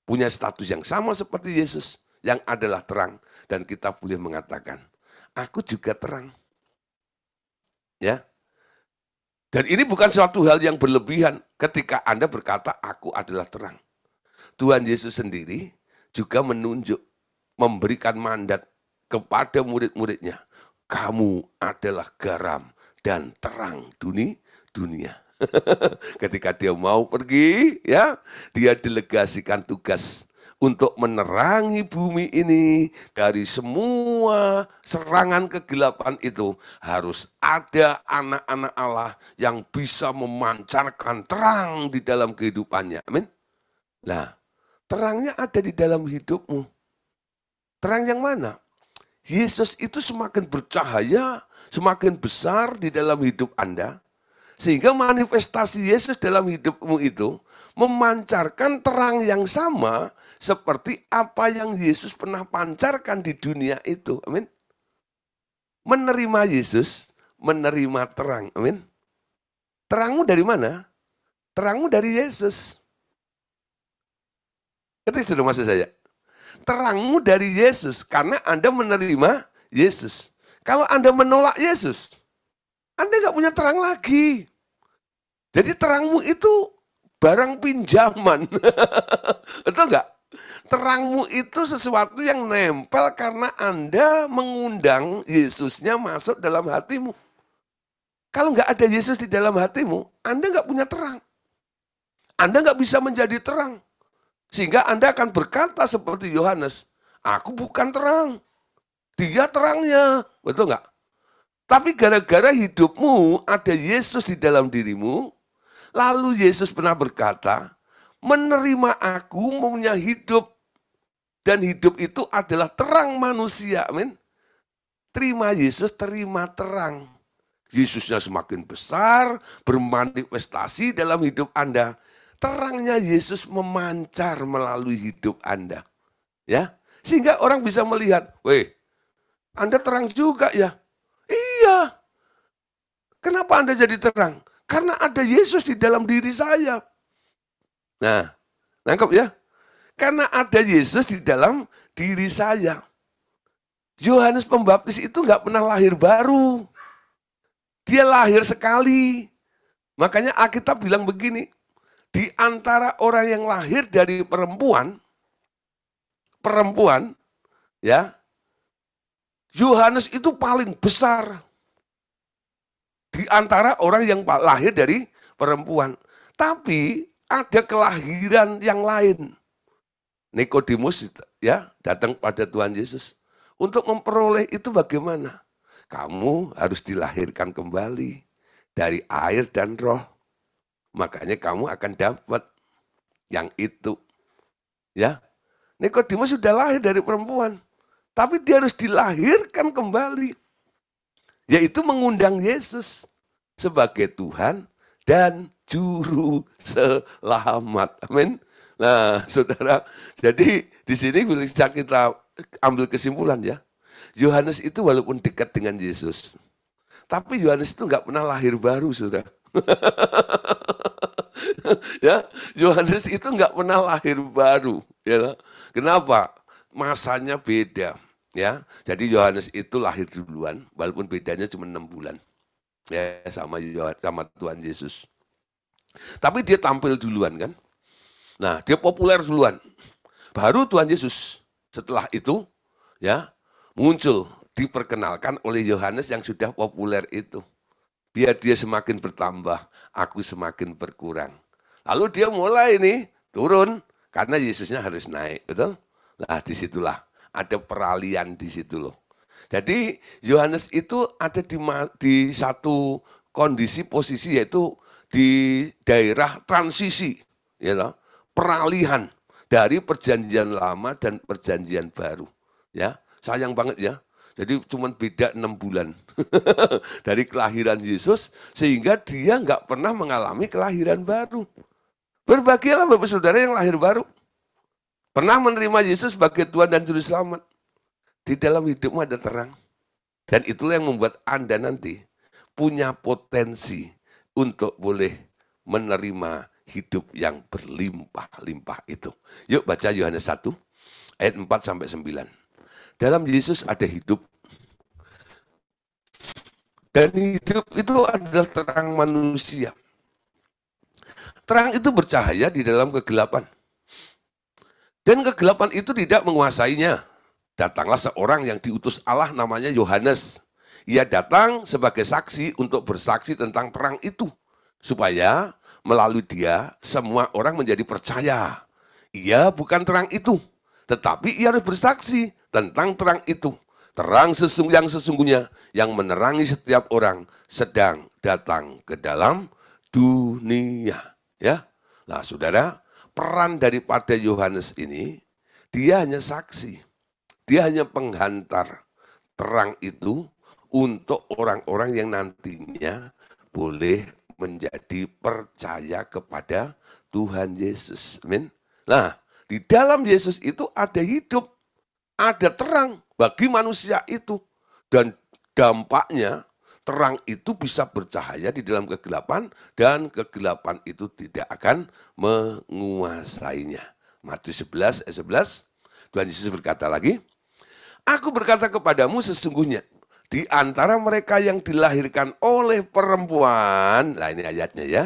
punya status yang sama seperti Yesus, yang adalah terang. Dan kita boleh mengatakan, aku juga terang. Ya. Dan ini bukan suatu hal yang berlebihan ketika Anda berkata, aku adalah terang. Tuhan Yesus sendiri juga menunjuk, memberikan mandat kepada murid-muridnya. Kamu adalah garam dan terang dunia. Ketika dia mau pergi, ya, dia delegasikan tugas untuk menerangi bumi ini dari semua serangan kegelapan itu. Harus ada anak-anak Allah yang bisa memancarkan terang di dalam kehidupannya. Amin. Nah, terangnya ada di dalam hidupmu. Terang yang mana? Yesus itu semakin bercahaya, semakin besar di dalam hidup Anda, sehingga manifestasi Yesus dalam hidupmu itu memancarkan terang yang sama seperti apa yang Yesus pernah pancarkan di dunia itu. Amin. Menerima Yesus, menerima terang. Amin. Terangmu dari mana? Terangmu dari Yesus. Ketika sudah maksud saya. Terangmu dari Yesus karena Anda menerima Yesus. Kalau Anda menolak Yesus, Anda nggak punya terang lagi. Jadi terangmu itu barang pinjaman. Betul nggak? Terangmu itu sesuatu yang nempel karena Anda mengundang Yesusnya masuk dalam hatimu. Kalau nggak ada Yesus di dalam hatimu, Anda nggak punya terang. Anda nggak bisa menjadi terang. Sehingga Anda akan berkata seperti Yohanes, aku bukan terang, dia terangnya. Betul nggak? Tapi gara-gara hidupmu ada Yesus di dalam dirimu, lalu Yesus pernah berkata, menerima aku mempunyai hidup, dan hidup itu adalah terang manusia. Amin. Terima Yesus, terima terang. Yesusnya semakin besar, bermanifestasi dalam hidup Anda. Terangnya Yesus memancar melalui hidup Anda. Ya, sehingga orang bisa melihat, weh, Anda terang juga ya. Iya. Kenapa Anda jadi terang? Karena ada Yesus di dalam diri saya. Nah, nangkep ya? Karena ada Yesus di dalam diri saya. Yohanes Pembaptis itu nggak pernah lahir baru. Dia lahir sekali. Makanya Alkitab bilang begini, di antara orang yang lahir dari perempuan, ya, Yohanes itu paling besar di antara orang yang lahir dari perempuan. Tapi ada kelahiran yang lain. Nikodemus ya datang pada Tuhan Yesus untuk memperoleh itu bagaimana? Kamu harus dilahirkan kembali dari air dan roh. Makanya kamu akan dapat yang itu. Ya. Nikodemus sudah lahir dari perempuan, tapi dia harus dilahirkan kembali. Yaitu mengundang Yesus sebagai Tuhan dan juru selamat. Amin. Nah, Saudara, jadi di sini bisa kita ambil kesimpulan ya. Yohanes itu walaupun dekat dengan Yesus, tapi Yohanes itu nggak pernah lahir baru, Saudara. Ya, Yohanes itu nggak pernah lahir baru. Ya, kenapa? Masanya beda. Ya, jadi Yohanes itu lahir duluan, walaupun bedanya cuma 6 bulan. Ya, sama Tuhan Yesus. Tapi dia tampil duluan kan. Nah, dia populer duluan. Baru Tuhan Yesus setelah itu ya muncul, diperkenalkan oleh Yohanes yang sudah populer itu. Biar dia semakin bertambah, aku semakin berkurang. Lalu dia mulai nih turun karena Yesusnya harus naik, betul? Nah, disitulah ada peralihan di situ loh. Jadi Yohanes itu ada di satu kondisi posisi yaitu di daerah transisi, ya loh, peralihan dari perjanjian lama dan perjanjian baru. Ya, sayang banget ya. Jadi cuma beda 6 bulan dari kelahiran Yesus sehingga dia nggak pernah mengalami kelahiran baru. Berbahagialah Bapak Saudara yang lahir baru. Pernah menerima Yesus sebagai Tuhan dan Juru Selamat. Di dalam hidupmu ada terang. Dan itulah yang membuat Anda nanti punya potensi untuk boleh menerima hidup yang berlimpah-limpah itu. Yuk baca Yohanes 1 ayat 4 sampai 9. Dalam Yesus ada hidup. Dan hidup itu adalah terang manusia. Terang itu bercahaya di dalam kegelapan. Dan kegelapan itu tidak menguasainya. Datanglah seorang yang diutus Allah namanya Yohanes. Ia datang sebagai saksi untuk bersaksi tentang terang itu. Supaya melalui dia semua orang menjadi percaya. Ia bukan terang itu. Tetapi ia harus bersaksi tentang terang itu. Terang yang sesungguhnya yang menerangi setiap orang sedang datang ke dalam dunia. Ya, nah saudara, peran daripada Yohanes ini, dia hanya saksi, dia hanya penghantar terang itu untuk orang-orang yang nantinya boleh menjadi percaya kepada Tuhan Yesus. Amin. Nah, di dalam Yesus itu ada hidup, ada terang bagi manusia itu, dan dampaknya terang itu bisa bercahaya di dalam kegelapan dan kegelapan itu tidak akan menguasainya. Matius 11 ayat 11, Tuhan Yesus berkata lagi, Aku berkata kepadamu sesungguhnya, di antara mereka yang dilahirkan oleh perempuan, nah ini ayatnya ya,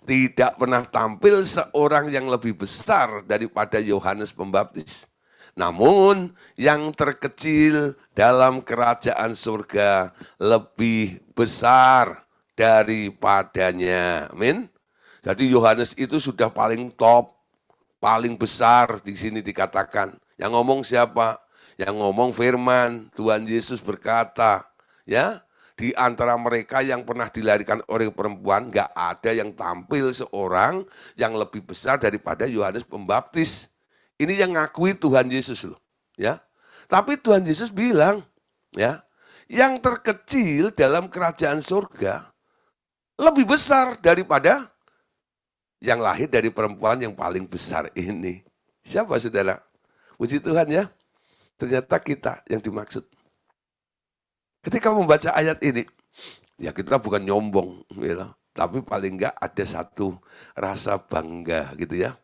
tidak pernah tampil seorang yang lebih besar daripada Yohanes Pembaptis. Namun yang terkecil dalam kerajaan surga lebih besar daripadanya. Amin. Jadi Yohanes itu sudah paling top, paling besar di sini dikatakan. Yang ngomong siapa? Yang ngomong firman. Tuhan Yesus berkata, ya, di antara mereka yang pernah dilahirkan oleh perempuan, nggak ada yang tampil seorang yang lebih besar daripada Yohanes Pembaptis. Ini yang ngakui Tuhan Yesus loh, ya. Tapi Tuhan Yesus bilang, ya, yang terkecil dalam kerajaan surga lebih besar daripada yang lahir dari perempuan yang paling besar ini. Siapa saudara? Puji Tuhan ya. Ternyata kita yang dimaksud. Ketika membaca ayat ini, ya kita bukan nyombong, ya, tapi paling enggak ada satu rasa bangga gitu ya.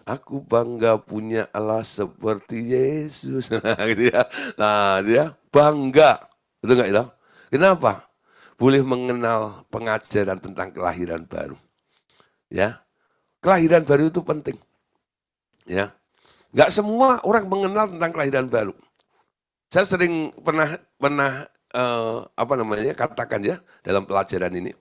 Aku bangga punya Allah seperti Yesus. Gitu ya. Nah, dia bangga. Betul nggak itu? Kenapa? Boleh mengenal pengajaran tentang kelahiran baru. Ya. Kelahiran baru itu penting. Ya. Nggak semua orang mengenal tentang kelahiran baru. Saya sering pernah katakan ya dalam pelajaran ini.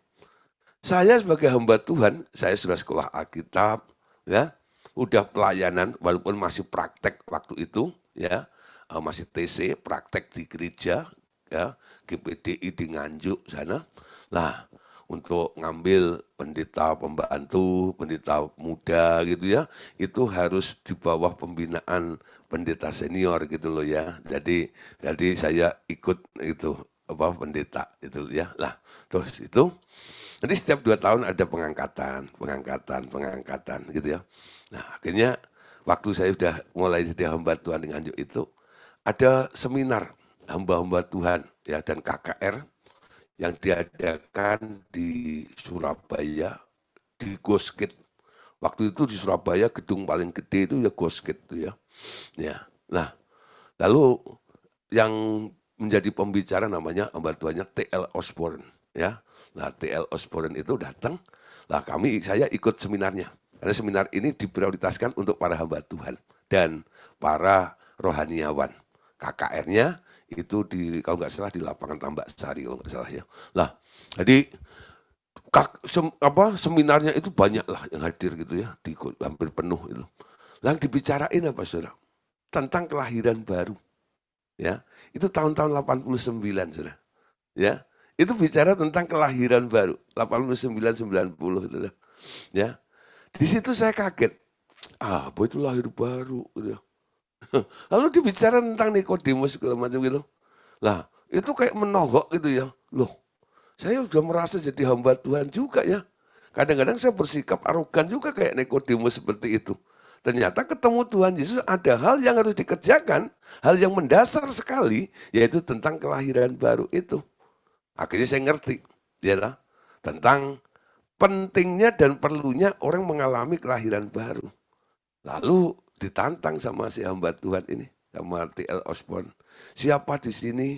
Saya sebagai hamba Tuhan, saya sudah sekolah Alkitab, ya. Udah pelayanan walaupun masih praktek waktu itu ya, masih TC praktek di gereja ya, GPDI di Nganjuk sana. Nah, untuk ngambil pendeta pembantu, pendeta muda gitu ya, itu harus di bawah pembinaan pendeta senior gitu loh ya. Jadi saya ikut itu pendeta itu ya. Lah, terus itu nanti setiap 2 tahun ada pengangkatan gitu ya. Nah, akhirnya waktu saya sudah mulai jadi hamba Tuhan di Nganjuk itu, ada seminar hamba-hamba Tuhan ya dan KKR yang diadakan di Surabaya, di Goskit. Waktu itu di Surabaya gedung paling gede itu ya Goskit itu ya. Ya. Nah, lalu yang menjadi pembicara namanya hamba Tuhannya TL Osborne ya. Nah, TL Osborne itu datang. Lah saya ikut seminarnya. Karena seminar ini diprioritaskan untuk para hamba Tuhan dan para rohaniawan. KKR-nya itu kalau nggak salah di lapangan Tambak Sari kalau nggak salah ya. Lah, jadi seminarnya itu banyak lah yang hadir gitu ya, hampir penuh itu. Lah dibicarain apa saudara? Tentang kelahiran baru. Ya, itu tahun-tahun 89 saudara. Ya, itu bicara tentang kelahiran baru 89-90 itu. Ya. Di situ saya kaget. Apa itu lahir baru gitu. Lalu dibicara tentang Nikodemus segala macam gitu. Lah, itu kayak menogok gitu ya. Loh, saya sudah merasa jadi hamba Tuhan juga ya. Kadang-kadang saya bersikap arogan juga kayak Nikodemus seperti itu. Ternyata ketemu Tuhan Yesus ada hal yang harus dikerjakan, hal yang mendasar sekali, yaitu tentang kelahiran baru itu. Akhirnya saya ngerti, ya, tentang pentingnya dan perlunya orang mengalami kelahiran baru. Lalu ditantang sama si hamba Tuhan ini, sama T.L. Osborne. Siapa di sini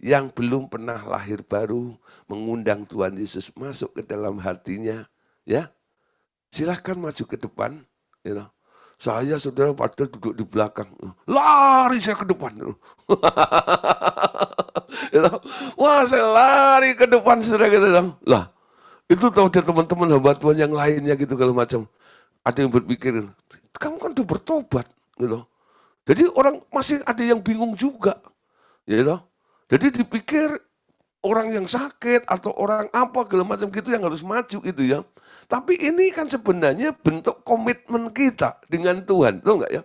yang belum pernah lahir baru, mengundang Tuhan Yesus masuk ke dalam hatinya, ya, silahkan maju ke depan. You know. Saya saudara pada duduk di belakang, lari saya ke depan. You know. Wah, saya lari ke depan, saudara gitu. Lah, itu tahu dia teman-teman hamba Tuhan yang lainnya gitu kalau macam. Ada yang berpikir, kamu kan udah bertobat, gitu. Jadi orang masih ada yang bingung juga, gitu. Jadi dipikir orang yang sakit atau orang apa segala macam gitu yang harus maju gitu ya. Tapi ini kan sebenarnya bentuk komitmen kita dengan Tuhan, tahu nggak ya?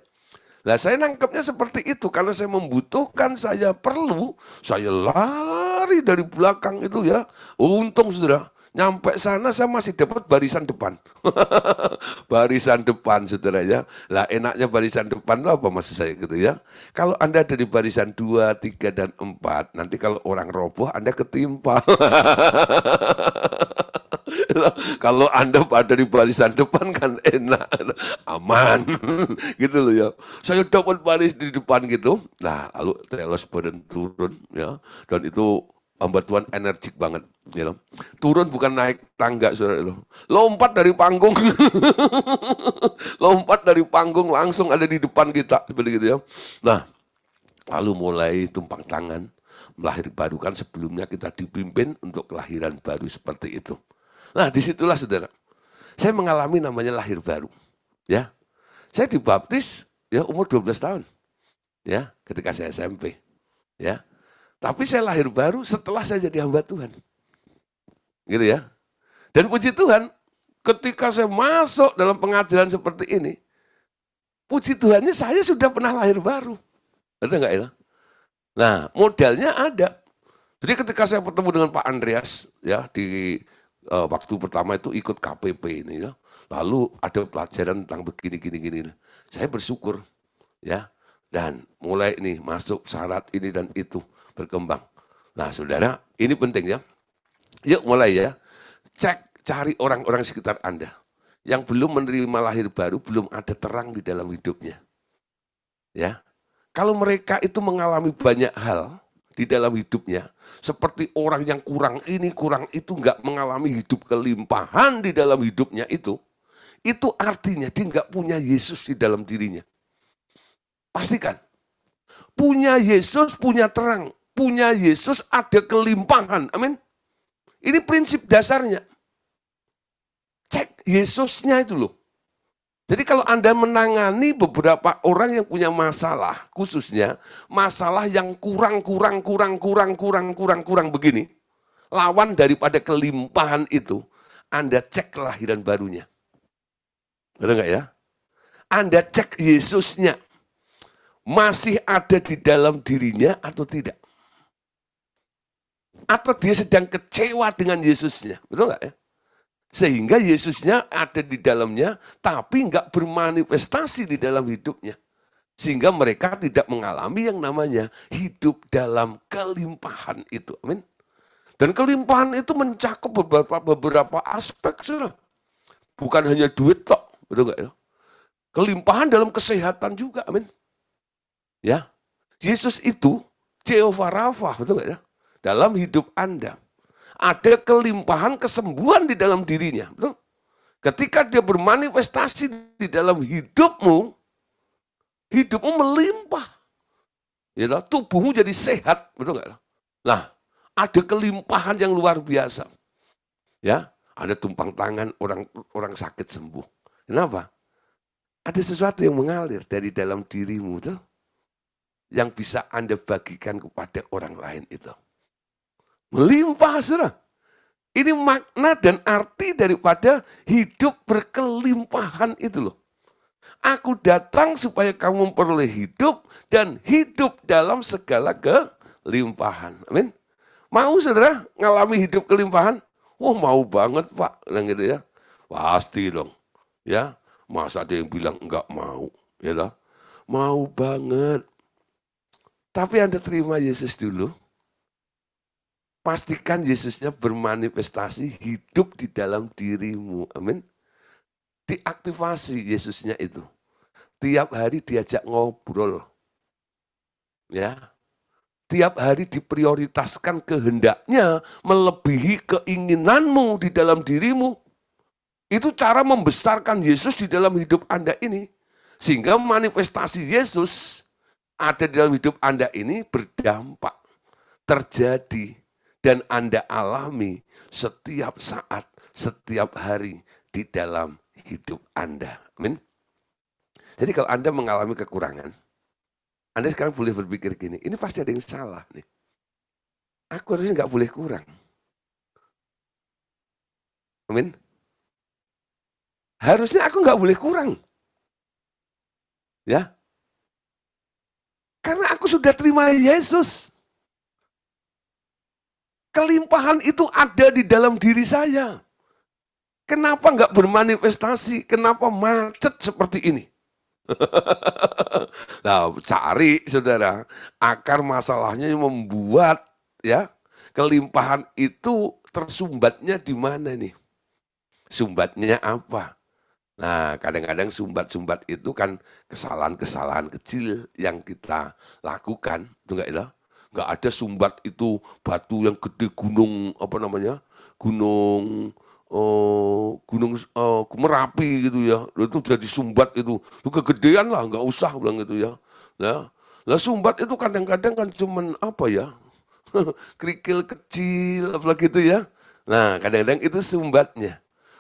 Nah saya nangkepnya seperti itu, karena saya membutuhkan, saya perlu, saya lari dari belakang itu ya. Untung saudara, nyampe sana saya masih dapat barisan depan. Barisan depan saudara ya. Lah enaknya barisan depan itu apa maksud saya gitu ya. Kalau Anda dari barisan 2, 3, dan 4, nanti kalau orang roboh Anda ketimpa. Kalau Anda pada di barisan depan kan enak, aman, gitu loh ya. Saya dapat baris di depan gitu. Nah, lalu Telos badan turun ya, dan itu hamba Tuhan energik banget, ya. Turun bukan naik tangga, saudara. Lompat dari panggung, lompat dari panggung langsung ada di depan kita, seperti gitu ya. Nah, lalu mulai tumpang tangan, melahir baru kan sebelumnya kita dipimpin untuk kelahiran baru seperti itu. Nah, disitulah saudara, saya mengalami namanya lahir baru. Ya, saya dibaptis ya umur 12 tahun, ya, ketika saya SMP, ya. Tapi saya lahir baru setelah saya jadi hamba Tuhan, gitu ya. Dan puji Tuhan, ketika saya masuk dalam pengajaran seperti ini, puji Tuhannya saya sudah pernah lahir baru, betul nggak ya? Nah, modalnya ada. Jadi ketika saya bertemu dengan Pak Andreas, ya di waktu pertama itu ikut KPP ini ya. Lalu ada pelajaran tentang begini. Saya bersyukur ya. Dan mulai ini masuk syarat ini dan itu berkembang. Nah, saudara, ini penting ya. Yuk mulai ya. Cek, cari orang-orang sekitar Anda yang belum menerima lahir baru, belum ada terang di dalam hidupnya. Ya. Kalau mereka itu mengalami banyak hal di dalam hidupnya, seperti orang yang kurang ini, kurang itu, nggak mengalami hidup kelimpahan di dalam hidupnya itu artinya dia nggak punya Yesus di dalam dirinya. Pastikan, punya Yesus, punya terang, punya Yesus ada kelimpahan, amin. Ini prinsip dasarnya. Cek Yesusnya itu loh. Jadi kalau Anda menangani beberapa orang yang punya masalah, khususnya masalah yang kurang begini, lawan daripada kelimpahan itu, Anda cek kelahiran barunya. Betul nggak ya? Anda cek Yesusnya, masih ada di dalam dirinya atau tidak? Atau dia sedang kecewa dengan Yesusnya, betul nggak ya? Sehingga Yesusnya ada di dalamnya, tapi nggak bermanifestasi di dalam hidupnya. Sehingga mereka tidak mengalami yang namanya hidup dalam kelimpahan itu. Amin. Dan kelimpahan itu mencakup beberapa aspek. Saudara. Bukan hanya duit tok. Betul nggak ya? Kelimpahan dalam kesehatan juga. Amin. Ya, Yesus itu Jehovah Rafa. Betul nggak ya? Dalam hidup Anda. Ada kelimpahan kesembuhan di dalam dirinya. Betul? Ketika dia bermanifestasi di dalam hidupmu, hidupmu melimpah. Ya, tubuhmu jadi sehat. Betul nggak? Nah, ada kelimpahan yang luar biasa. Ya, ada tumpang tangan orang sakit sembuh. Kenapa? Ada sesuatu yang mengalir dari dalam dirimu tuh, yang bisa Anda bagikan kepada orang lain itu. Melimpah, saudara. Ini makna dan arti daripada hidup berkelimpahan itu loh. Aku datang supaya kamu memperoleh hidup dan hidup dalam segala kelimpahan. Amin. Mau saudara ngalami hidup kelimpahan? Wah mau banget Pak. Nah, gitu ya. Pasti dong. Ya. Masa ada yang bilang enggak mau, ya lah? Mau banget. Tapi Anda terima Yesus dulu. Pastikan Yesusnya bermanifestasi hidup di dalam dirimu. Amin. Diaktifasi Yesusnya itu. Tiap hari diajak ngobrol. Ya. Tiap hari diprioritaskan kehendaknya melebihi keinginanmu di dalam dirimu. Itu cara membesarkan Yesus di dalam hidup Anda ini. Sehingga manifestasi Yesus ada di dalam hidup Anda ini berdampak, terjadi, dan Anda alami setiap saat, setiap hari di dalam hidup Anda. Amin. Jadi kalau Anda mengalami kekurangan, Anda sekarang boleh berpikir gini, ini pasti ada yang salah nih. Aku harusnya nggak boleh kurang. Amin. Harusnya aku nggak boleh kurang. Ya. Karena aku sudah terima Yesus. Kelimpahan itu ada di dalam diri saya. Kenapa nggak bermanifestasi? Kenapa macet seperti ini? Nah, cari saudara, akar masalahnya yang membuat ya kelimpahan itu tersumbatnya di mana nih? Sumbatnya apa? Nah, kadang-kadang sumbat-sumbat itu kan kesalahan-kesalahan kecil yang kita lakukan, itu enggak ya? Enggak ada sumbat itu batu yang gede gunung apa namanya? Gunung Merapi gitu ya. Itu jadi sumbat itu. Itu kegedean lah, enggak usah bilang gitu ya. Nah, sumbat itu kadang-kadang kan cuman apa ya? Kerikil kecil apa gitu ya. Nah, kadang-kadang itu sumbatnya.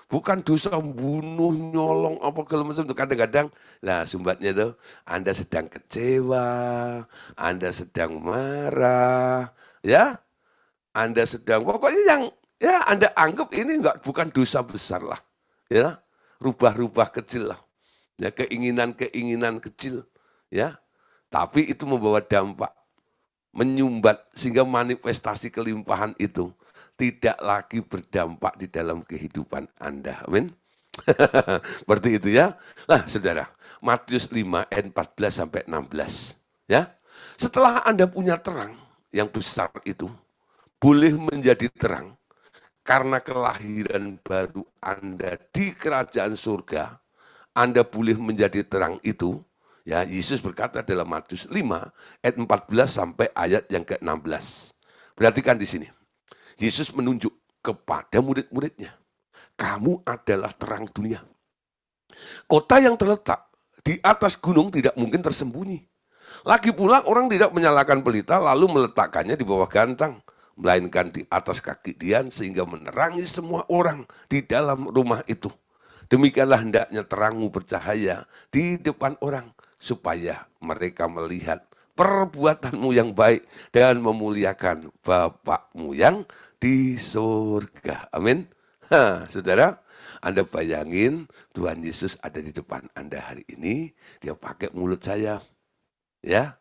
Bukan dosa bunuh, nyolong, apa segala macam itu kadang-kadang. Nah, sumbatnya itu Anda sedang kecewa, Anda sedang marah, ya, Anda sedang pokoknya yang ya Anda anggap ini bukan dosa besar lah, ya, rubah-rubah kecil lah, ya, keinginan-keinginan kecil, ya, tapi itu membawa dampak, menyumbat sehingga manifestasi kelimpahan itu tidak lagi berdampak di dalam kehidupan Anda. Amin. Seperti itu ya. Nah, saudara, Matius 5 ayat 14 sampai 16. Ya. Setelah Anda punya terang yang besar itu, boleh menjadi terang karena kelahiran baru Anda di kerajaan surga, Anda boleh menjadi terang itu. Ya, Yesus berkata dalam Matius 5 ayat 14 sampai ayat yang ke-16. Perhatikan di sini. Yesus menunjuk kepada murid-muridnya, kamu adalah terang dunia. Kota yang terletak di atas gunung tidak mungkin tersembunyi. Lagi pula orang tidak menyalakan pelita lalu meletakkannya di bawah gantang, melainkan di atas kaki dian sehingga menerangi semua orang di dalam rumah itu. Demikianlah hendaknya terangmu bercahaya di depan orang, supaya mereka melihat perbuatanmu yang baik dan memuliakan Bapakmu yang di surga. Amin. Saudara, Anda bayangin Tuhan Yesus ada di depan Anda hari ini, dia pakai mulut saya, ya,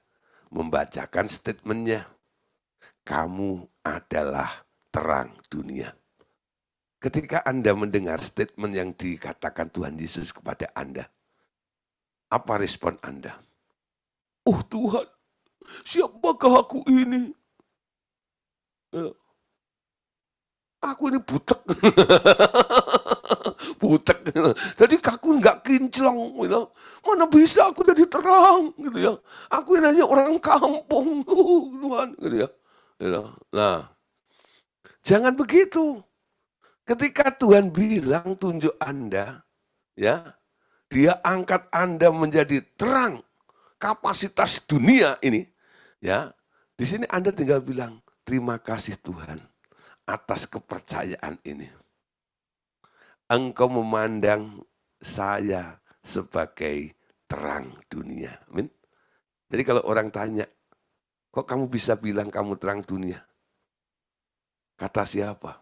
membacakan statementnya. Kamu adalah terang dunia. Ketika Anda mendengar statement yang dikatakan Tuhan Yesus kepada Anda, apa respon Anda? Oh Tuhan, siapakah aku ini? Aku ini butek. Butek. Jadi aku nggak kinclong. Gitu. Mana bisa aku jadi terang. Gitu ya. Aku ini hanya orang kampung. Tuhan. Gitu ya. Gitu. Nah, jangan begitu. Ketika Tuhan bilang tunjuk Anda, ya, dia angkat Anda menjadi terang kapasitas dunia ini, ya. Di sini Anda tinggal bilang, terima kasih Tuhan atas kepercayaan ini. Engkau memandang saya sebagai terang dunia. Amin. Jadi kalau orang tanya, kok kamu bisa bilang kamu terang dunia? Kata siapa?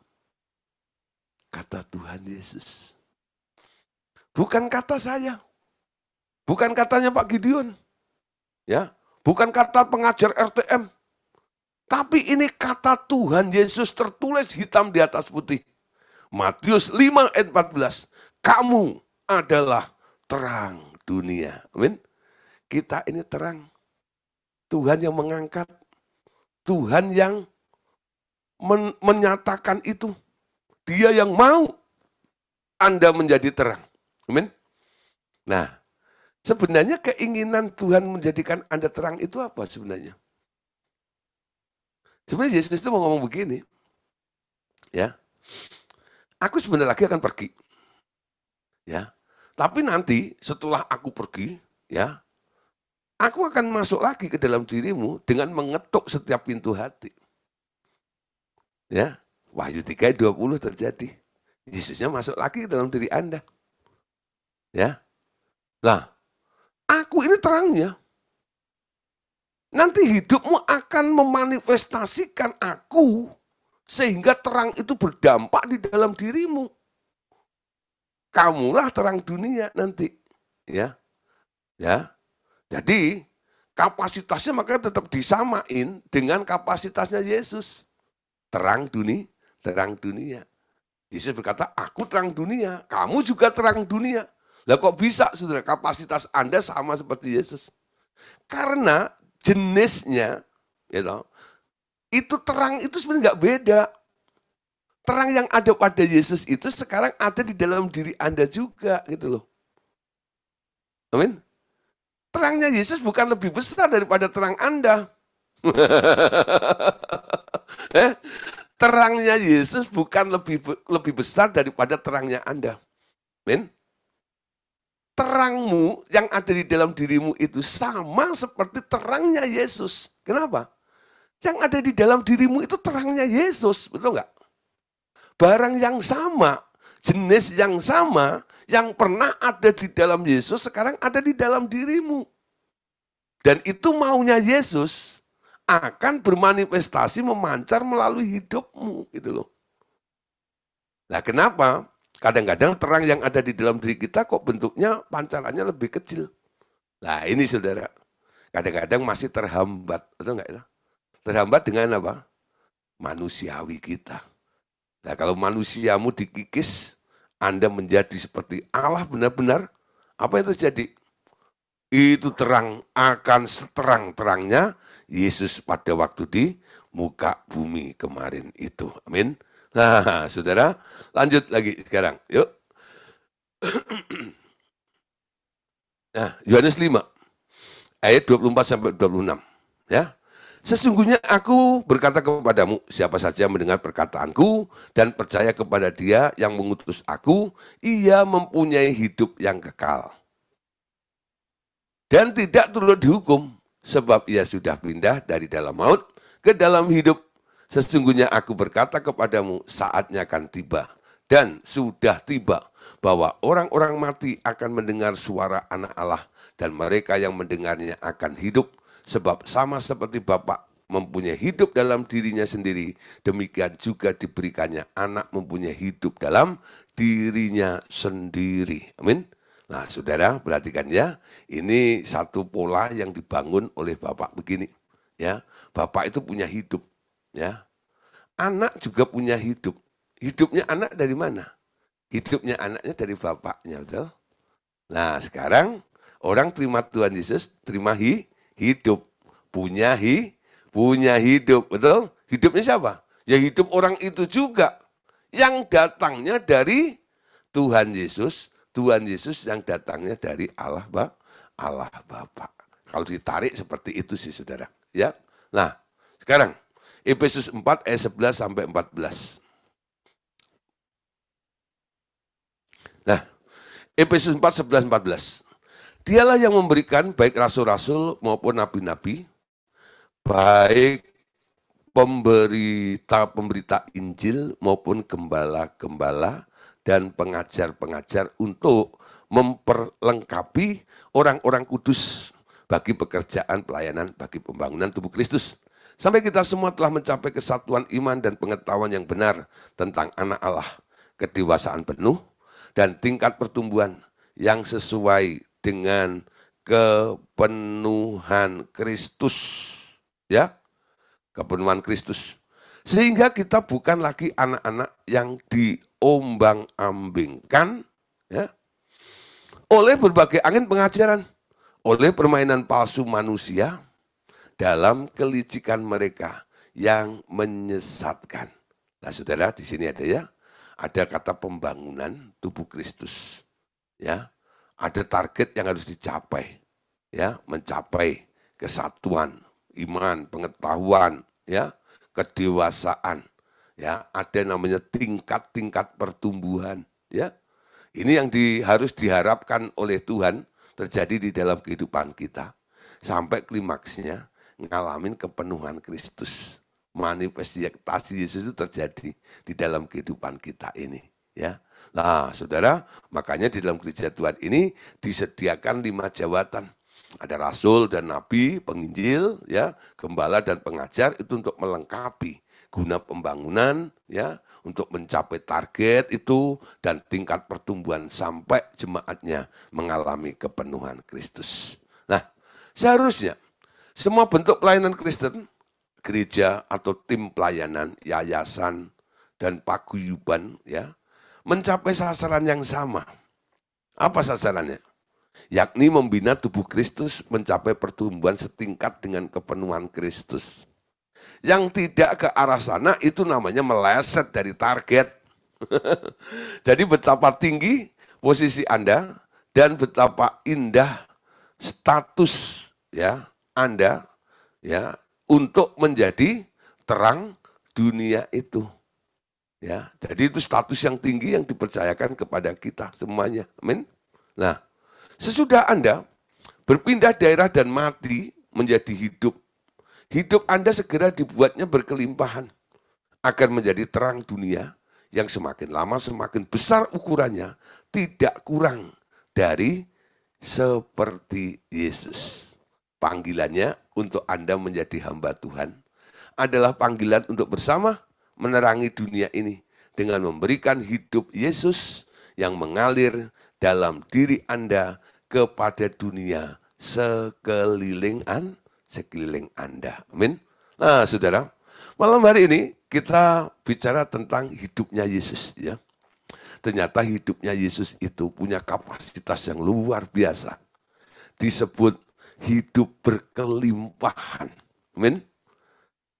Kata Tuhan Yesus. Bukan kata saya. Bukan katanya Pak Gideon. Ya, bukan kata pengajar RTM. Tapi ini kata Tuhan Yesus tertulis hitam di atas putih. Matius 5 ayat 14. Kamu adalah terang dunia. Amin. Kita ini terang. Tuhan yang mengangkat. Tuhan yang menyatakan itu. Dia yang mau Anda menjadi terang. Amin. Nah, sebenarnya keinginan Tuhan menjadikan Anda terang itu apa sebenarnya? Sebenarnya Yesus itu mau ngomong begini. Ya. Aku sebentar lagi akan pergi. Ya. Tapi nanti setelah aku pergi, ya, aku akan masuk lagi ke dalam dirimu dengan mengetuk setiap pintu hati. Ya. Wahyu 3:20 terjadi. Yesusnya masuk lagi ke dalam diri Anda. Ya. Nah, aku ini terangnya. Nanti hidupmu akan memanifestasikan aku sehingga terang itu berdampak di dalam dirimu. Kamulah terang dunia nanti. Ya. Ya. Jadi kapasitasnya makanya tetap disamain dengan kapasitasnya Yesus. Terang dunia. Yesus berkata, aku terang dunia, kamu juga terang dunia. Lah kok bisa, saudara, kapasitas Anda sama seperti Yesus? Karena jenisnya, itu terang itu sebenarnya nggak beda. Terang yang ada pada Yesus itu sekarang ada di dalam diri Anda juga, gitu loh. Amin. Terangnya Yesus bukan lebih besar daripada terang Anda. Terangnya Yesus bukan lebih besar daripada terangnya Anda. Amin. Terangmu yang ada di dalam dirimu itu sama seperti terangnya Yesus. Kenapa? Yang ada di dalam dirimu itu terangnya Yesus, betul nggak? Barang yang sama, jenis yang sama, yang pernah ada di dalam Yesus, sekarang ada di dalam dirimu. Dan itu maunya Yesus akan bermanifestasi memancar melalui hidupmu, gitu loh. Nah, kenapa? Kadang-kadang terang yang ada di dalam diri kita kok bentuknya pancarannya lebih kecil. Nah, ini saudara, kadang-kadang masih terhambat, betul nggak ya? Terhambat dengan apa? Manusiawi kita. Nah, kalau manusiamu dikikis, Anda menjadi seperti Allah benar-benar, apa yang terjadi? Itu terang akan seterang-terangnya Yesus pada waktu di muka bumi kemarin itu. Amin. Nah, saudara, lanjut lagi sekarang. Yuk. Nah, Yohanes 5, ayat 24-26. Ya. Sesungguhnya aku berkata kepadamu, siapa saja mendengar perkataanku dan percaya kepada Dia yang mengutus aku, ia mempunyai hidup yang kekal. Dan tidak turut dihukum, sebab ia sudah pindah dari dalam maut ke dalam hidup. Sesungguhnya aku berkata kepadamu, saatnya akan tiba, dan sudah tiba, bahwa orang-orang mati akan mendengar suara Anak Allah, dan mereka yang mendengarnya akan hidup. Sebab sama seperti Bapa mempunyai hidup dalam dirinya sendiri, demikian juga diberikannya anak mempunyai hidup dalam dirinya sendiri. Amin. Nah, saudara, perhatikan ya, ini satu pola yang dibangun oleh Bapak begini. Ya, Bapak itu punya hidup. Ya, anak juga punya hidup. Hidupnya anak dari mana? Hidupnya anaknya dari bapaknya, betul? Nah, sekarang orang terima Tuhan Yesus, terima hidup, punya hidup, betul? Hidupnya siapa? Ya hidup orang itu juga yang datangnya dari Tuhan Yesus yang datangnya dari Allah Bapa. Kalau ditarik seperti itu sih saudara, ya. Nah, sekarang Efesus 4 ayat 11 sampai 14. Nah, Efesus 4, 11, 14. Dialah yang memberikan baik rasul-rasul maupun nabi-nabi, baik pemberita Injil maupun gembala-gembala dan pengajar-pengajar untuk memperlengkapi orang-orang kudus bagi pekerjaan pelayanan bagi pembangunan tubuh Kristus. Sampai kita semua telah mencapai kesatuan iman dan pengetahuan yang benar tentang Anak Allah, kedewasaan penuh dan tingkat pertumbuhan yang sesuai dengan kepenuhan Kristus, ya, kepenuhan Kristus, sehingga kita bukan lagi anak-anak yang diombang-ambingkan, ya, oleh berbagai angin pengajaran, oleh permainan palsu manusia dalam kelicikan mereka yang menyesatkan. Nah, saudara, di sini ada ya, ada kata pembangunan tubuh Kristus, ya, ada target yang harus dicapai, ya, mencapai kesatuan, iman, pengetahuan, ya, kedewasaan, ya, ada namanya tingkat-tingkat pertumbuhan, ya. Ini yang harus diharapkan oleh Tuhan terjadi di dalam kehidupan kita sampai klimaksnya ngalamin kepenuhan Kristus. Manifestasi Yesus itu terjadi di dalam kehidupan kita ini, ya. Nah, saudara, makanya di dalam gereja Tuhan ini disediakan 5 jabatan. Ada rasul dan nabi, penginjil, ya, gembala dan pengajar, itu untuk melengkapi guna pembangunan, ya, untuk mencapai target itu dan tingkat pertumbuhan sampai jemaatnya mengalami kepenuhan Kristus. Nah, seharusnya semua bentuk pelayanan Kristen, gereja atau tim pelayanan, yayasan dan paguyuban, ya, mencapai sasaran yang sama. Apa sasarannya? Yakni membina tubuh Kristus mencapai pertumbuhan setingkat dengan kepenuhan Kristus. Yang tidak ke arah sana itu namanya meleset dari target. Jadi betapa tinggi posisi Anda dan betapa indah status, ya, Anda, ya, untuk menjadi terang dunia itu. Ya, jadi itu status yang tinggi yang dipercayakan kepada kita semuanya. Amin. Nah, sesudah Anda berpindah daerah dan mati menjadi hidup, hidup Anda segera dibuatnya berkelimpahan agar menjadi terang dunia yang semakin lama semakin besar ukurannya, tidak kurang dari seperti Yesus. Panggilannya untuk Anda menjadi hamba Tuhan adalah panggilan untuk bersama menerangi dunia ini dengan memberikan hidup Yesus yang mengalir dalam diri Anda kepada dunia sekeliling Anda. Amin. Nah, saudara, malam hari ini kita bicara tentang hidupnya Yesus, ya. Ternyata hidupnya Yesus itu punya kapasitas yang luar biasa. Disebut hidup berkelimpahan. Amin.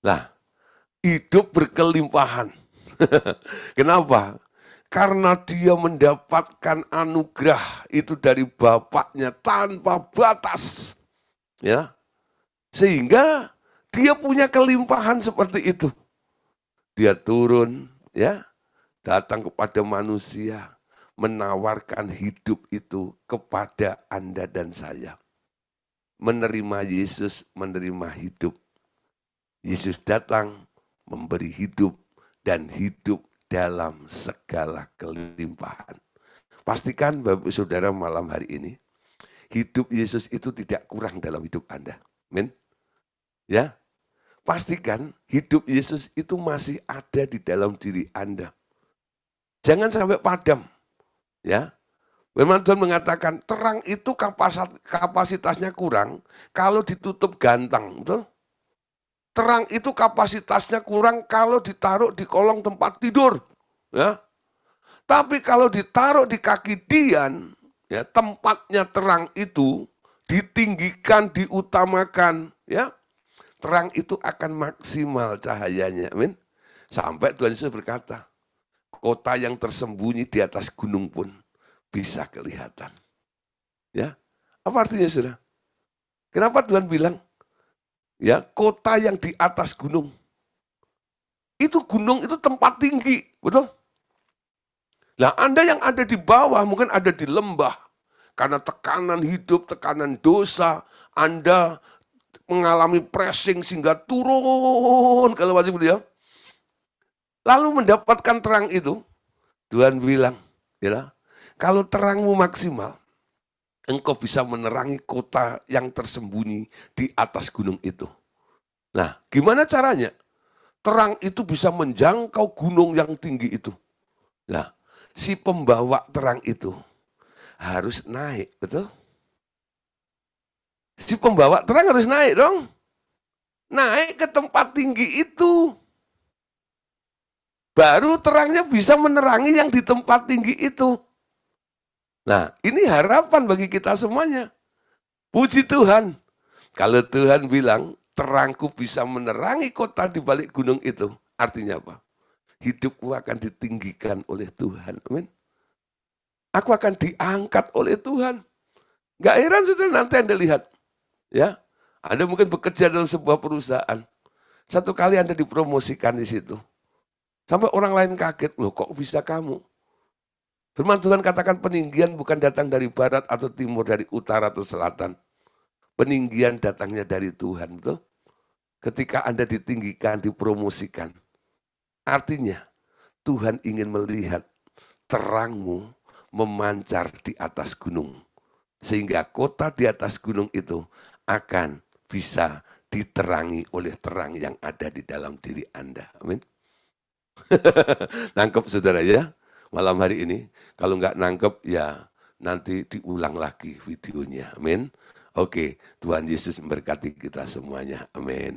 Nah, hidup berkelimpahan. Kenapa? Karena dia mendapatkan anugerah itu dari Bapaknya tanpa batas. Ya. Sehingga dia punya kelimpahan seperti itu. Dia turun, ya, datang kepada manusia, menawarkan hidup itu kepada Anda dan saya. Menerima Yesus, menerima hidup. Yesus datang memberi hidup dan hidup dalam segala kelimpahan. Pastikan Bapak Saudara malam hari ini, hidup Yesus itu tidak kurang dalam hidup Anda. Amin. Ya. Pastikan hidup Yesus itu masih ada di dalam diri Anda. Jangan sampai padam. Ya. Firman Tuhan mengatakan terang itu kapasitasnya kurang kalau ditutup gantang, betul? Terang itu kapasitasnya kurang kalau ditaruh di kolong tempat tidur, ya. Tapi kalau ditaruh di kaki Dian, ya, tempatnya terang itu ditinggikan, diutamakan, ya. Terang itu akan maksimal cahayanya, amin. Sampai Tuhan Yesus berkata, kota yang tersembunyi di atas gunung pun bisa kelihatan. Ya, apa artinya, saudara? Kenapa Tuhan bilang, ya, kota yang di atas gunung? Itu gunung itu tempat tinggi, betul? Nah, Anda yang ada di bawah, mungkin ada di lembah, karena tekanan hidup, tekanan dosa, Anda mengalami pressing sehingga turun kalau macam dia. Lalu mendapatkan terang itu, Tuhan bilang, ya, kalau terangmu maksimal, engkau bisa menerangi kota yang tersembunyi di atas gunung itu. Nah, gimana caranya? Terang itu bisa menjangkau gunung yang tinggi itu. Nah, si pembawa terang itu harus naik, betul? Si pembawa terang harus naik dong. Naik ke tempat tinggi itu. Baru terangnya bisa menerangi yang di tempat tinggi itu. Nah, ini harapan bagi kita semuanya. Puji Tuhan. Kalau Tuhan bilang, terangku bisa menerangi kota di balik gunung itu. Artinya apa? Hidupku akan ditinggikan oleh Tuhan. Amin. Aku akan diangkat oleh Tuhan. Gak heran saudara nanti Anda lihat. Ya, Anda mungkin bekerja dalam sebuah perusahaan. Satu kali Anda dipromosikan di situ. Sampai orang lain kaget, loh kok bisa kamu? Firman Tuhan katakan peninggian bukan datang dari barat atau timur, dari utara atau selatan. Peninggian datangnya dari Tuhan, betul? Ketika Anda ditinggikan, dipromosikan. Artinya, Tuhan ingin melihat terangmu memancar di atas gunung. Sehingga kota di atas gunung itu akan bisa diterangi oleh terang yang ada di dalam diri Anda. Amin. Nangkep saudara ya, malam hari ini. Kalau nggak nangkep ya nanti diulang lagi videonya. Amin. Oke, Tuhan Yesus memberkati kita semuanya. Amin.